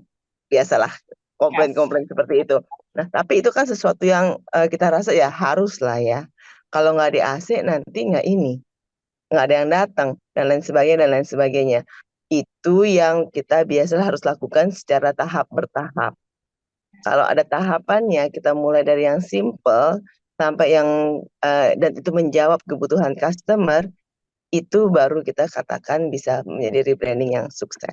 biasalah yes. komplain-komplain seperti itu. Nah, tapi itu kan sesuatu yang, kita rasa ya haruslah ya, kalau nggak di AC nanti nggak ada yang datang dan lain sebagainya dan lain sebagainya. Itu yang kita biasa harus lakukan secara tahap bertahap. Kalau ada tahapannya, kita mulai dari yang simple sampai yang dan itu menjawab kebutuhan customer, itu baru kita katakan bisa menjadi rebranding yang sukses.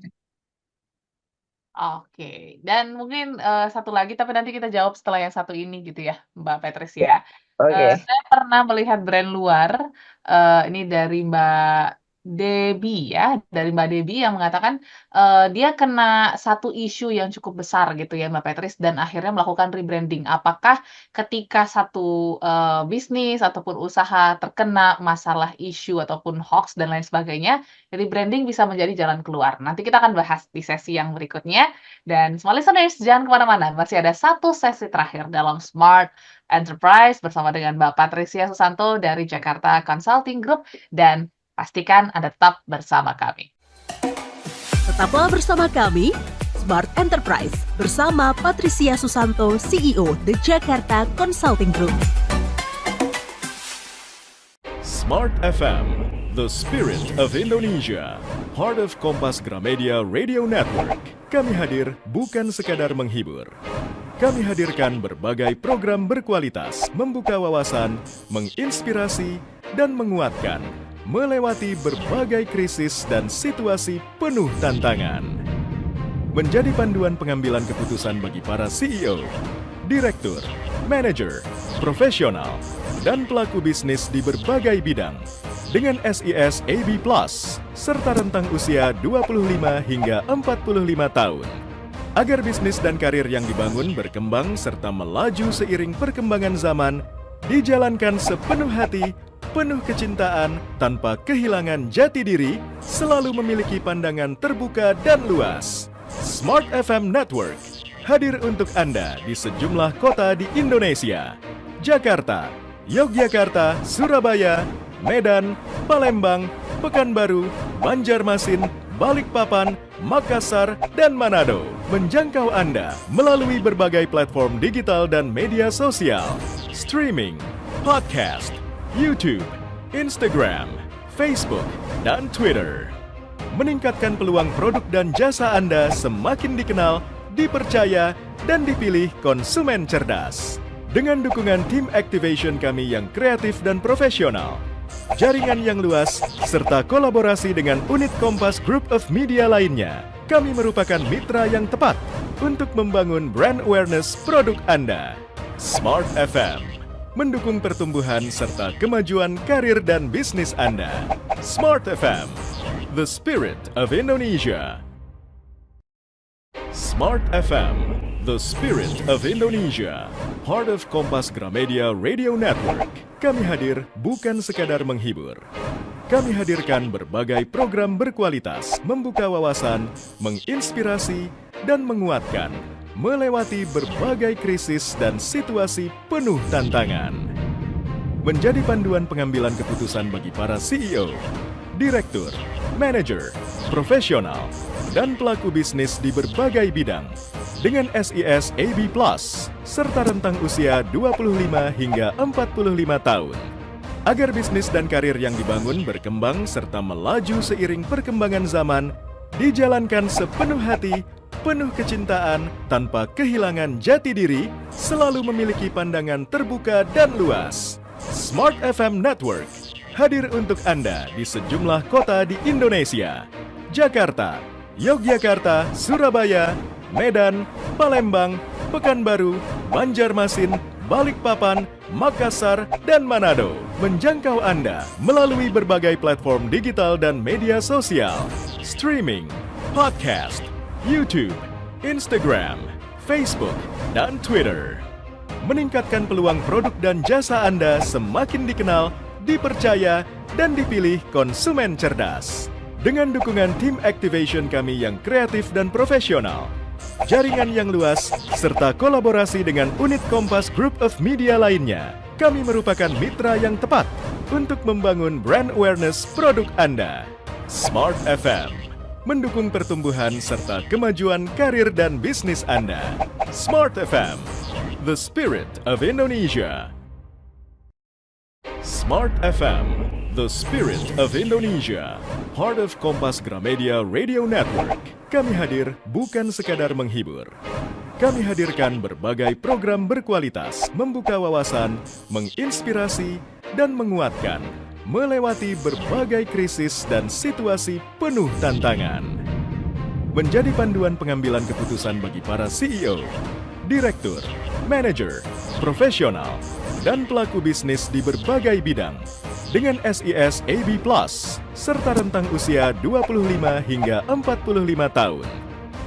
Oke, dan mungkin, satu lagi tapi nanti kita jawab setelah yang satu ini gitu ya, Mbak Petris Ya, ya. oke. Saya pernah melihat brand luar, ini dari Mbak Debbie ya, dari Mbak Debbie yang mengatakan, dia kena satu isu yang cukup besar gitu ya Mbak Petris dan akhirnya melakukan rebranding. Apakah ketika satu, bisnis ataupun usaha terkena masalah isu ataupun hoax dan lain sebagainya, rebranding bisa menjadi jalan keluar? Nanti kita akan bahas di sesi yang berikutnya. Dan semua listeners jangan kemana-mana, masih ada satu sesi terakhir dalam Smart Enterprise bersama dengan Mbak Patricia Susanto dari Jakarta Consulting Group dan pastikan Anda tetap bersama kami. Tetaplah bersama kami, Smart Enterprise, bersama Patricia Susanto, CEO The Jakarta Consulting Group. Smart FM, the spirit of Indonesia. Part of Kompas Gramedia Radio Network. Kami hadir bukan sekadar menghibur. Kami hadirkan berbagai program berkualitas, membuka wawasan, menginspirasi, dan menguatkan, melewati berbagai krisis dan situasi penuh tantangan. Menjadi panduan pengambilan keputusan bagi para CEO, direktur, manajer, profesional, dan pelaku bisnis di berbagai bidang dengan SIS AB+, serta rentang usia 25 hingga 45 tahun. Agar bisnis dan karir yang dibangun berkembang serta melaju seiring perkembangan zaman, dijalankan sepenuh hati, penuh kecintaan, tanpa kehilangan jati diri, selalu memiliki pandangan terbuka dan luas. Smart FM Network hadir untuk Anda di sejumlah kota di Indonesia. Jakarta, Yogyakarta, Surabaya, Medan, Palembang, Pekanbaru, Banjarmasin, Balikpapan, Makassar, dan Manado. Menjangkau Anda melalui berbagai platform digital dan media sosial, streaming, podcast, YouTube, Instagram, Facebook, dan Twitter. Meningkatkan peluang produk dan jasa Anda semakin dikenal, dipercaya, dan dipilih konsumen cerdas. Dengan dukungan tim activation kami yang kreatif dan profesional, jaringan yang luas, serta kolaborasi dengan unit Kompas Group of Media lainnya, kami merupakan mitra yang tepat untuk membangun brand awareness produk Anda. Smart FM mendukung pertumbuhan serta kemajuan karir dan bisnis Anda. Smart FM, the spirit of Indonesia. Smart FM, the spirit of Indonesia. Part of Kompas Gramedia Radio Network. Kami hadir bukan sekadar menghibur. Kami hadirkan berbagai program berkualitas, membuka wawasan, menginspirasi, dan menguatkan, melewati berbagai krisis dan situasi penuh tantangan. Menjadi panduan pengambilan keputusan bagi para CEO, direktur, manajer, profesional, dan pelaku bisnis di berbagai bidang dengan SIS AB+, serta rentang usia 25 hingga 45 tahun. Agar bisnis dan karir yang dibangun berkembang serta melaju seiring perkembangan zaman, dijalankan sepenuh hati, penuh kecintaan, tanpa kehilangan jati diri, selalu memiliki pandangan terbuka dan luas. Smart FM Network hadir untuk Anda di sejumlah kota di Indonesia: Jakarta, Yogyakarta, Surabaya, Medan, Palembang, Pekanbaru, Banjarmasin, Balikpapan, Makassar, dan Manado. Menjangkau Anda melalui berbagai platform digital dan media sosial, streaming, podcast, YouTube, Instagram, Facebook, dan Twitter. Meningkatkan peluang produk dan jasa Anda semakin dikenal, dipercaya, dan dipilih konsumen cerdas. Dengan dukungan tim activation kami yang kreatif dan profesional, jaringan yang luas, serta kolaborasi dengan unit Kompas Group of Media lainnya, kami merupakan mitra yang tepat untuk membangun brand awareness produk Anda. Smart FM mendukung pertumbuhan serta kemajuan karir dan bisnis Anda. Smart FM, the spirit of Indonesia. Smart FM, the spirit of Indonesia. Part of Kompas Gramedia Radio Network. Kami hadir bukan sekadar menghibur. Kami hadirkan berbagai program berkualitas, membuka wawasan, menginspirasi, dan menguatkan, melewati berbagai krisis dan situasi penuh tantangan. Menjadi panduan pengambilan keputusan bagi para CEO, direktur, manajer, profesional, dan pelaku bisnis di berbagai bidang dengan SIS AB+, serta rentang usia 25 hingga 45 tahun.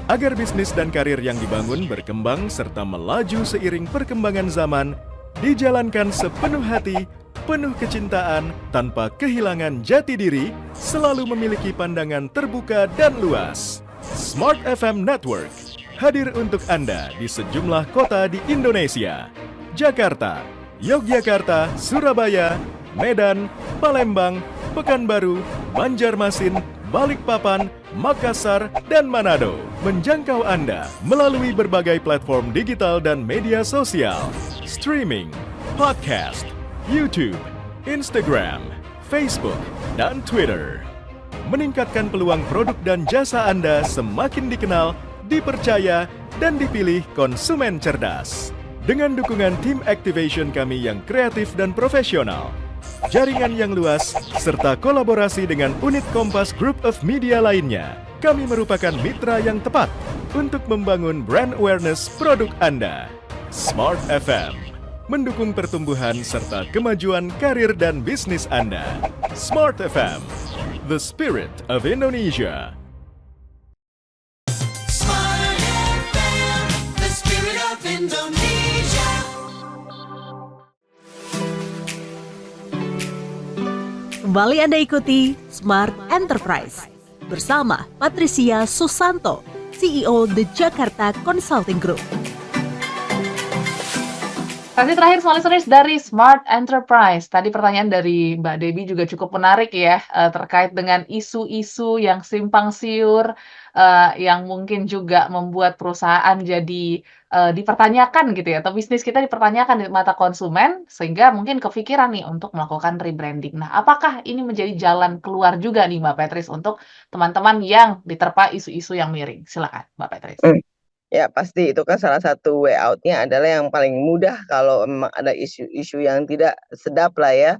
Agar bisnis dan karir yang dibangun berkembang serta melaju seiring perkembangan zaman, dijalankan sepenuh hati, penuh kecintaan, tanpa kehilangan jati diri, selalu memiliki pandangan terbuka dan luas. Smart FM Network hadir untuk Anda di sejumlah kota di Indonesia: Jakarta, Yogyakarta, Surabaya, Medan, Palembang, Pekanbaru, Banjarmasin, Balikpapan, Makassar, dan Manado. Menjangkau Anda melalui berbagai platform digital dan media sosial, streaming, podcast, YouTube, Instagram, Facebook, dan Twitter. Meningkatkan peluang produk dan jasa Anda semakin dikenal, dipercaya, dan dipilih konsumen cerdas. Dengan dukungan tim activation kami yang kreatif dan profesional, jaringan yang luas, serta kolaborasi dengan unit Kompas Group of Media lainnya, kami merupakan mitra yang tepat untuk membangun brand awareness produk Anda. Smart FM mendukung pertumbuhan serta kemajuan karir dan bisnis Anda. Smart FM, the spirit of Indonesia. Smart FM, the spirit of Indonesia. Kembali Anda ikuti Smart Enterprise bersama Patricia Susanto, CEO The Jakarta Consulting Group. Kasih terakhir small listeners dari Smart Enterprise. Tadi pertanyaan dari Mbak Debbie juga cukup menarik ya, terkait dengan isu-isu yang simpang siur, yang mungkin juga membuat perusahaan jadi, dipertanyakan gitu ya, atau bisnis kita dipertanyakan di mata konsumen, sehingga mungkin kepikiran nih untuk melakukan rebranding. Nah, apakah ini menjadi jalan keluar juga nih Mbak Patrice untuk teman-teman yang diterpa isu-isu yang miring? Silakan Mbak Patrice. Ya pasti itu kan salah satu way out-nya adalah yang paling mudah kalau memang ada isu-isu yang tidak sedap lah ya.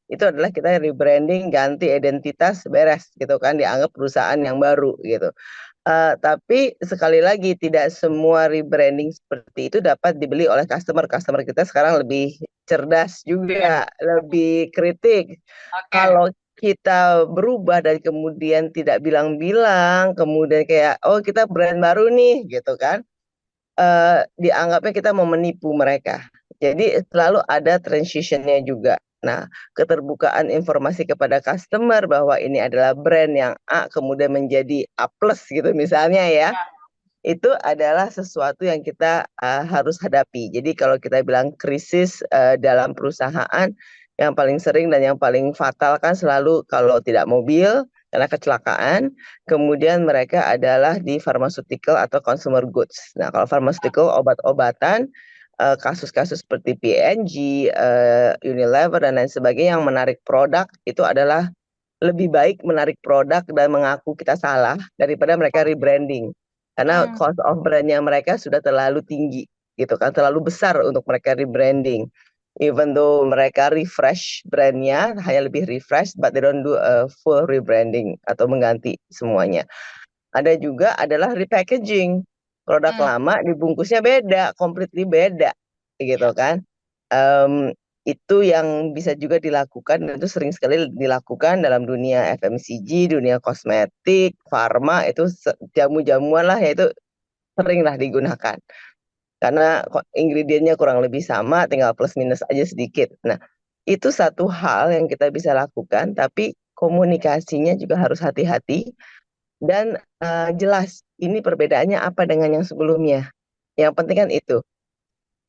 Itu adalah kita rebranding, ganti identitas, beres gitu kan, dianggap perusahaan yang baru gitu. Tapi sekali lagi tidak semua rebranding seperti itu dapat dibeli oleh customer. Customer kita sekarang lebih cerdas Iya, juga, lebih kritik. oke. Kalau kita berubah dan kemudian tidak bilang-bilang, kemudian kayak, "Oh kita brand baru nih," gitu kan. Dianggapnya kita mau menipu mereka. Jadi selalu ada transition-nya juga. Nah, keterbukaan informasi kepada customer bahwa ini adalah brand yang A kemudian menjadi A+ gitu misalnya ya, Ya, itu adalah sesuatu yang kita, harus hadapi. Jadi kalau kita bilang krisis, dalam perusahaan, yang paling sering dan yang paling fatal kan selalu kalau tidak mobil, karena kecelakaan, kemudian mereka adalah di pharmaceutical atau consumer goods. Nah, kalau pharmaceutical obat-obatan, kasus-kasus seperti P&G, Unilever dan lain sebagainya yang menarik produk, itu adalah lebih baik menarik produk dan mengaku kita salah daripada mereka rebranding. Karena mhm, cost of brand-nya mereka sudah terlalu tinggi gitu kan, terlalu besar untuk mereka rebranding. Even though mereka refresh brand-nya, hanya lebih refresh, but they don't do a full rebranding atau mengganti semuanya. Ada juga adalah repackaging. Produk mmm, lama dibungkusnya beda, completely beda, gitu iya, kan. Mmm, itu yang bisa juga dilakukan dan itu sering sekali dilakukan dalam dunia FMCG, dunia kosmetik, farma, itu jamu-jamuan lah ya itu seringlah digunakan. Karena ingredientnya kurang lebih sama, tinggal plus minus aja sedikit. Nah, itu satu hal yang kita bisa lakukan, tapi komunikasinya juga harus hati-hati dan, jelas ini perbedaannya apa dengan yang sebelumnya. Yang penting kan itu,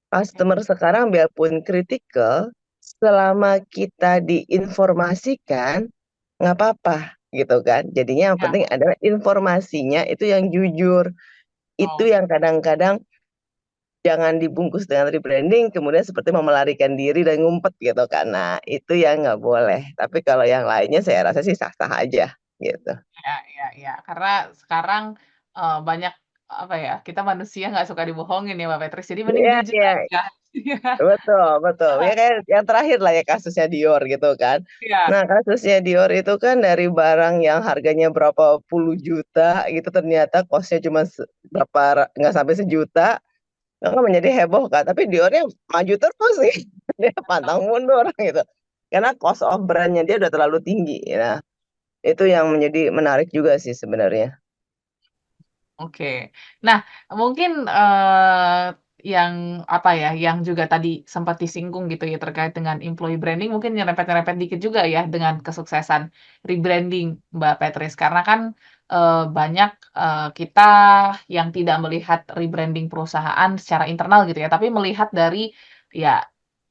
customer sekarang biarpun kritikal, selama kita diinformasikan, nggak apa-apa gitu kan. Jadinya yang iya, penting adalah informasinya itu yang jujur, itu betul. yang kadang-kadang jangan dibungkus dengan rebranding kemudian seperti mau melarikan diri dan ngumpet gitu kan. Nah itu yang nggak boleh, tapi kalau yang lainnya saya rasa sih sah-sah aja gitu. Iya iya iya, karena sekarang, banyak, apa ya, kita manusia nggak suka dibohongin ya Mbak Patrice, jadi mending Iya jujur iya. aja. Iya, Betul betul, ya kayak yang terakhir lah ya kasusnya Dior gitu kan. iya, Nah kasusnya Dior itu kan dari barang yang harganya berapa puluh juta gitu ternyata cost-nya cuma nggak sampai sejuta, kan menjadi heboh kan, tapi Diornya maju terus nih, dia betul, pantang mundur gitu. Karena cost of brand-nya dia udah terlalu tinggi. Nah, itu yang menjadi menarik juga sih sebenarnya. oke. Nah, mungkin, yang, apa ya, yang juga tadi sempat disinggung gitu ya, terkait dengan employee branding mungkin nyerempet-nyerempet dikit juga ya, dengan kesuksesan rebranding Mbak Patrice. Karena kan, banyak, kita yang tidak melihat rebranding perusahaan secara internal gitu ya, tapi melihat dari, ya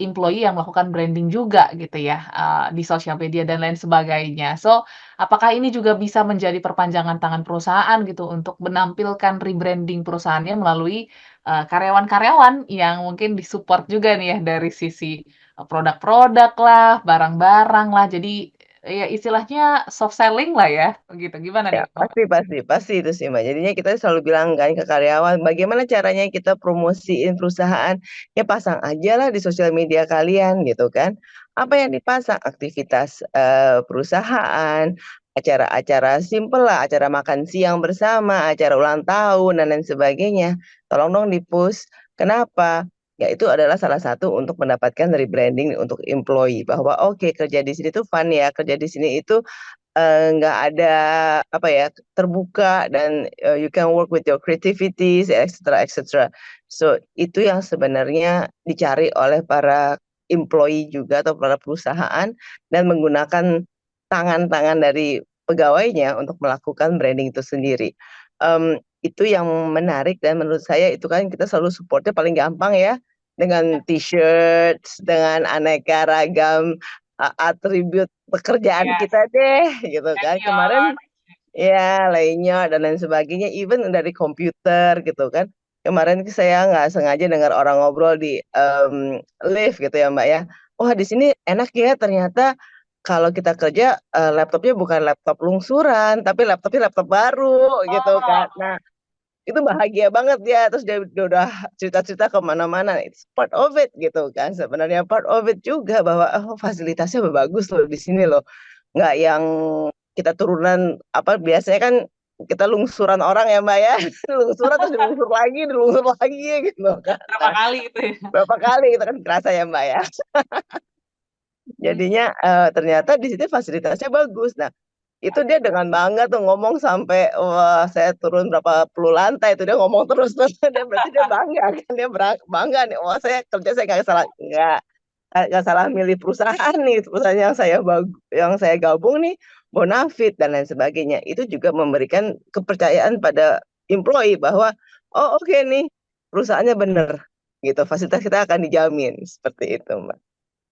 employee yang melakukan branding juga gitu ya, di sosial media dan lain sebagainya. So, apakah ini juga bisa menjadi perpanjangan tangan perusahaan gitu untuk menampilkan rebranding perusahaannya melalui, karyawan-karyawan yang mungkin di-support juga nih ya dari sisi, produk-produk lah, barang-barang lah, jadi, ya istilahnya soft selling lah ya, begitu. Gimana Ya, nih, Mbak? pasti itu sih, Mbak. Jadinya kita selalu bilang kan ke karyawan, bagaimana caranya kita promosiin perusahaan, ya pasang aja lah di sosial media kalian gitu kan. Apa yang dipasang? Aktivitas, perusahaan, acara-acara simpel lah, acara makan siang bersama, acara ulang tahun dan lain sebagainya. Tolong dong di-push. Kenapa? Ya itu adalah salah satu untuk mendapatkan rebranding untuk employee, bahwa oke kerja di sini tuh fun ya, kerja di sini itu nggak ada, apa ya, terbuka dan, you can work with your creativities, et cetera. So, itu yang sebenarnya dicari oleh para employee juga atau para perusahaan dan menggunakan tangan-tangan dari pegawainya untuk melakukan branding itu sendiri. Itu yang menarik dan menurut saya itu kan kita selalu support-nya paling gampang ya, dengan t-shirts, dengan aneka ragam atribut pekerjaan Yes, kita deh, gitu kan. senior. Kemarin ya lainnya dan lain sebagainya, even dari komputer gitu kan. Kemarin saya nggak sengaja dengar orang ngobrol di lift gitu ya Mbak ya. Wah di sini enak ya ternyata kalau kita kerja laptopnya bukan laptop lungsuran, tapi laptopnya laptop baru gitu kan. Oh, Nah itu bahagia banget dia, terus dia udah cerita-cerita ke mana-mana, it's part of it gitu kan, sebenarnya part of it juga bahwa, oh fasilitasnya bagus loh di sini loh, nggak yang kita turunan apa, biasanya kan kita lungsuran orang ya Mbak ya, lungsuran terus dilungsur lagi gitu kan. berapa Nah, kali gitu ya? berapa kali itu kan kerasa ya Mbak ya. Mhm. Jadinya, ternyata di situ fasilitasnya bagus. Nah, itu dia dengan bangga tuh ngomong sampai, wah saya turun berapa puluh lantai itu dia ngomong terus tuh, dia berarti dia bangga kan, dia bangga nih, "Wah saya kerja saya nggak salah milih perusahaan nih, perusahaan yang saya gabung nih bonafit," dan lain sebagainya. Itu juga memberikan kepercayaan pada employee bahwa, "Oh oke nih, perusahaannya bener," gitu, fasilitas kita akan dijamin, seperti itu, Mbak.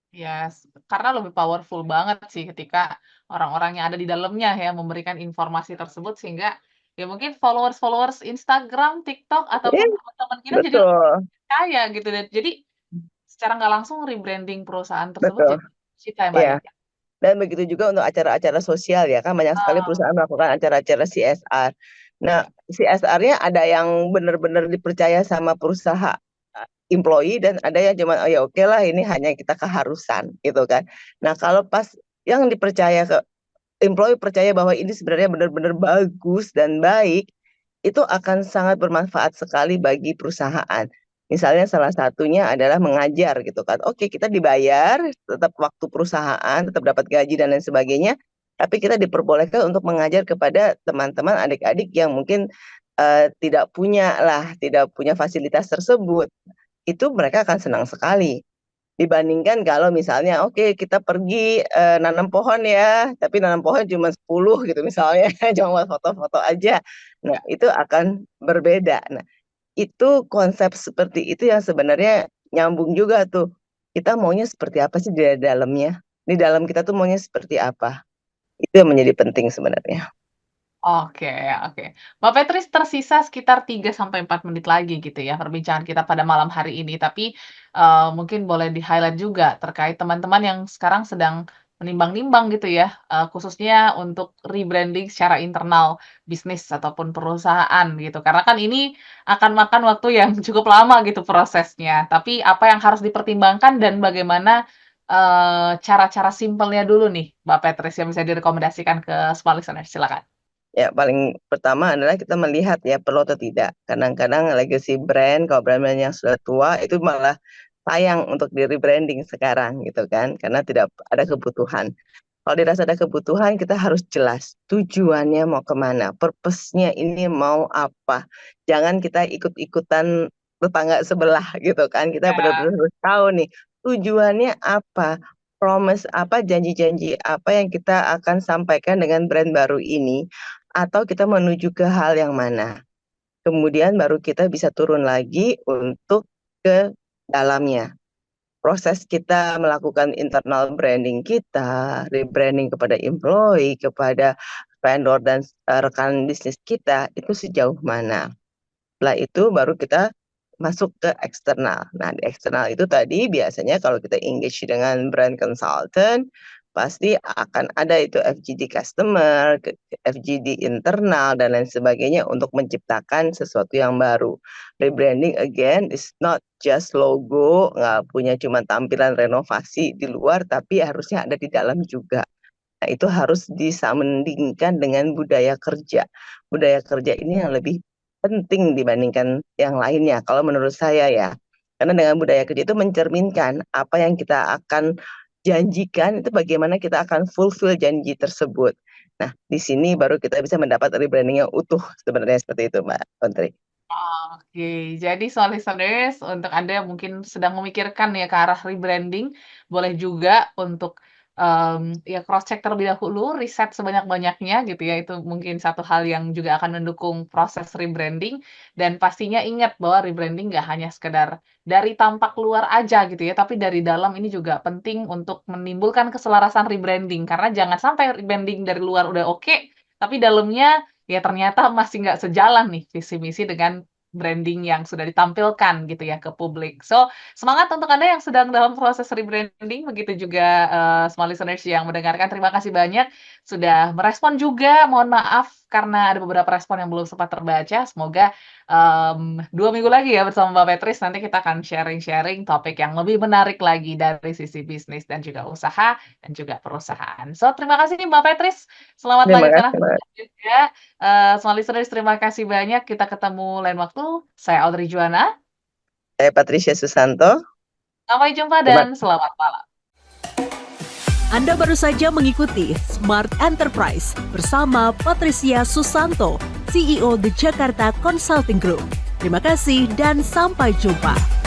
Yes, karena lebih powerful banget sih ketika orang-orang yang ada di dalamnya ya memberikan informasi tersebut sehingga ya mungkin followers-followers Instagram, TikTok ataupun Iya, teman-teman kita jadi lebih betul percaya gitu dan jadi secara nggak langsung rebranding perusahaan tersebut betul, jadi kita ya Mbak iya. ya? Dan begitu juga untuk acara-acara sosial ya, kan banyak sekali Ah, perusahaan melakukan acara-acara CSR. Nah, CSR-nya ada yang benar-benar dipercaya sama perusahaan employee dan ada yang cuman, "Oh ya okelah ini hanya kita keharusan," gitu kan. Nah, kalau pas yang dipercaya ke employee percaya bahwa ini sebenarnya benar-benar bagus dan baik, itu akan sangat bermanfaat sekali bagi perusahaan. Misalnya salah satunya adalah mengajar gitu kan. Oke, kita dibayar, tetap waktu perusahaan, tetap dapat gaji dan lain sebagainya, tapi kita diperbolehkan untuk mengajar kepada teman-teman adik-adik yang mungkin, tidak punya fasilitas tersebut. Itu mereka akan senang sekali. Dibandingkan kalau misalnya, oke kita pergi, nanam pohon ya, tapi nanam pohon cuma 10 gitu misalnya, cuma buat foto-foto aja. Nah, itu akan berbeda. Nah, itu konsep seperti itu yang sebenarnya nyambung juga tuh. Kita maunya seperti apa sih di dalamnya? Di dalam kita tuh maunya seperti apa? Itu yang menjadi penting sebenarnya. oke oke. Mbak Petris tersisa sekitar 3 sampai 4 menit lagi gitu ya perbincangan kita pada malam hari ini, tapi, mungkin boleh di-highlight juga terkait teman-teman yang sekarang sedang menimbang-nimbang gitu ya, khususnya untuk rebranding secara internal bisnis ataupun perusahaan gitu. Karena kan ini akan makan waktu yang cukup lama gitu prosesnya, tapi apa yang harus dipertimbangkan dan bagaimana, cara-cara simpelnya dulu nih Mbak Petris yang bisa direkomendasikan ke smart listener? Silakan. Ya, paling pertama adalah kita melihat ya perlu atau tidak. Kadang-kadang legacy brand, kalau brand-brand yang sudah tua itu malah sayang untuk di-rebranding sekarang gitu kan, karena tidak ada kebutuhan. Kalau dirasa ada kebutuhan, kita harus jelas tujuannya mau kemana, purpose-nya ini mau apa. Jangan kita ikut-ikutan tetangga sebelah gitu kan. Kita benar-benar harus tahu nih tujuannya apa, promise apa, janji-janji apa yang kita akan sampaikan dengan brand baru ini, atau kita menuju ke hal yang mana. Kemudian baru kita bisa turun lagi untuk ke dalamnya. Proses kita melakukan internal branding kita, rebranding kepada employee, kepada vendor dan, rekan bisnis kita, itu sejauh mana. Setelah itu baru kita masuk ke eksternal. Nah, di eksternal itu tadi biasanya kalau kita engage dengan brand consultant, pasti akan ada itu FGD customer, FGD internal dan lain sebagainya untuk menciptakan sesuatu yang baru. Rebranding again is not just logo, nggak punya cuma tampilan renovasi di luar, tapi harusnya ada di dalam juga. Nah, itu harus disandingkan dengan budaya kerja. Budaya kerja ini yang lebih penting dibandingkan yang lainnya, kalau menurut saya ya. Karena dengan budaya kerja itu mencerminkan apa yang kita akan janjikan, itu bagaimana kita akan fulfill janji tersebut. Nah, di sini baru kita bisa mendapat rebranding yang utuh, sebenarnya seperti itu, Mbak Ontri. Oke, jadi soal listeners, untuk Anda yang mungkin sedang memikirkan ya ke arah rebranding, boleh juga untuk, ya cross check terlebih dahulu, riset sebanyak-banyaknya gitu ya, itu mungkin satu hal yang juga akan mendukung proses rebranding dan pastinya ingat bahwa rebranding nggak hanya sekedar dari tampak luar aja gitu ya, tapi dari dalam ini juga penting untuk menimbulkan keselarasan rebranding, karena jangan sampai rebranding dari luar udah oke, tapi dalamnya ya ternyata masih nggak sejalan nih visi misi dengan branding yang sudah ditampilkan gitu ya ke publik. So, semangat untuk Anda yang sedang dalam proses rebranding, begitu juga, semua listeners yang mendengarkan. Terima kasih banyak sudah merespon juga, mohon maaf karena ada beberapa respon yang belum sempat terbaca. Semoga, 2 minggu lagi ya bersama Mbak Petris, nanti kita akan sharing-sharing topik yang lebih menarik lagi dari sisi bisnis dan juga usaha dan juga perusahaan. So, terima kasih Mbak Petris, selamat Terima melanjutkan kasih, Mbak. aktivitas juga. Semua listeners terima kasih banyak, kita ketemu lain waktu. Saya Audrey Juwana, Saya Patricia Susanto. sampai jumpa Terima dan selamat malam. Anda baru saja mengikuti Smart Enterprise bersama Patricia Susanto, CEO The Jakarta Consulting Group. Terima kasih dan sampai jumpa.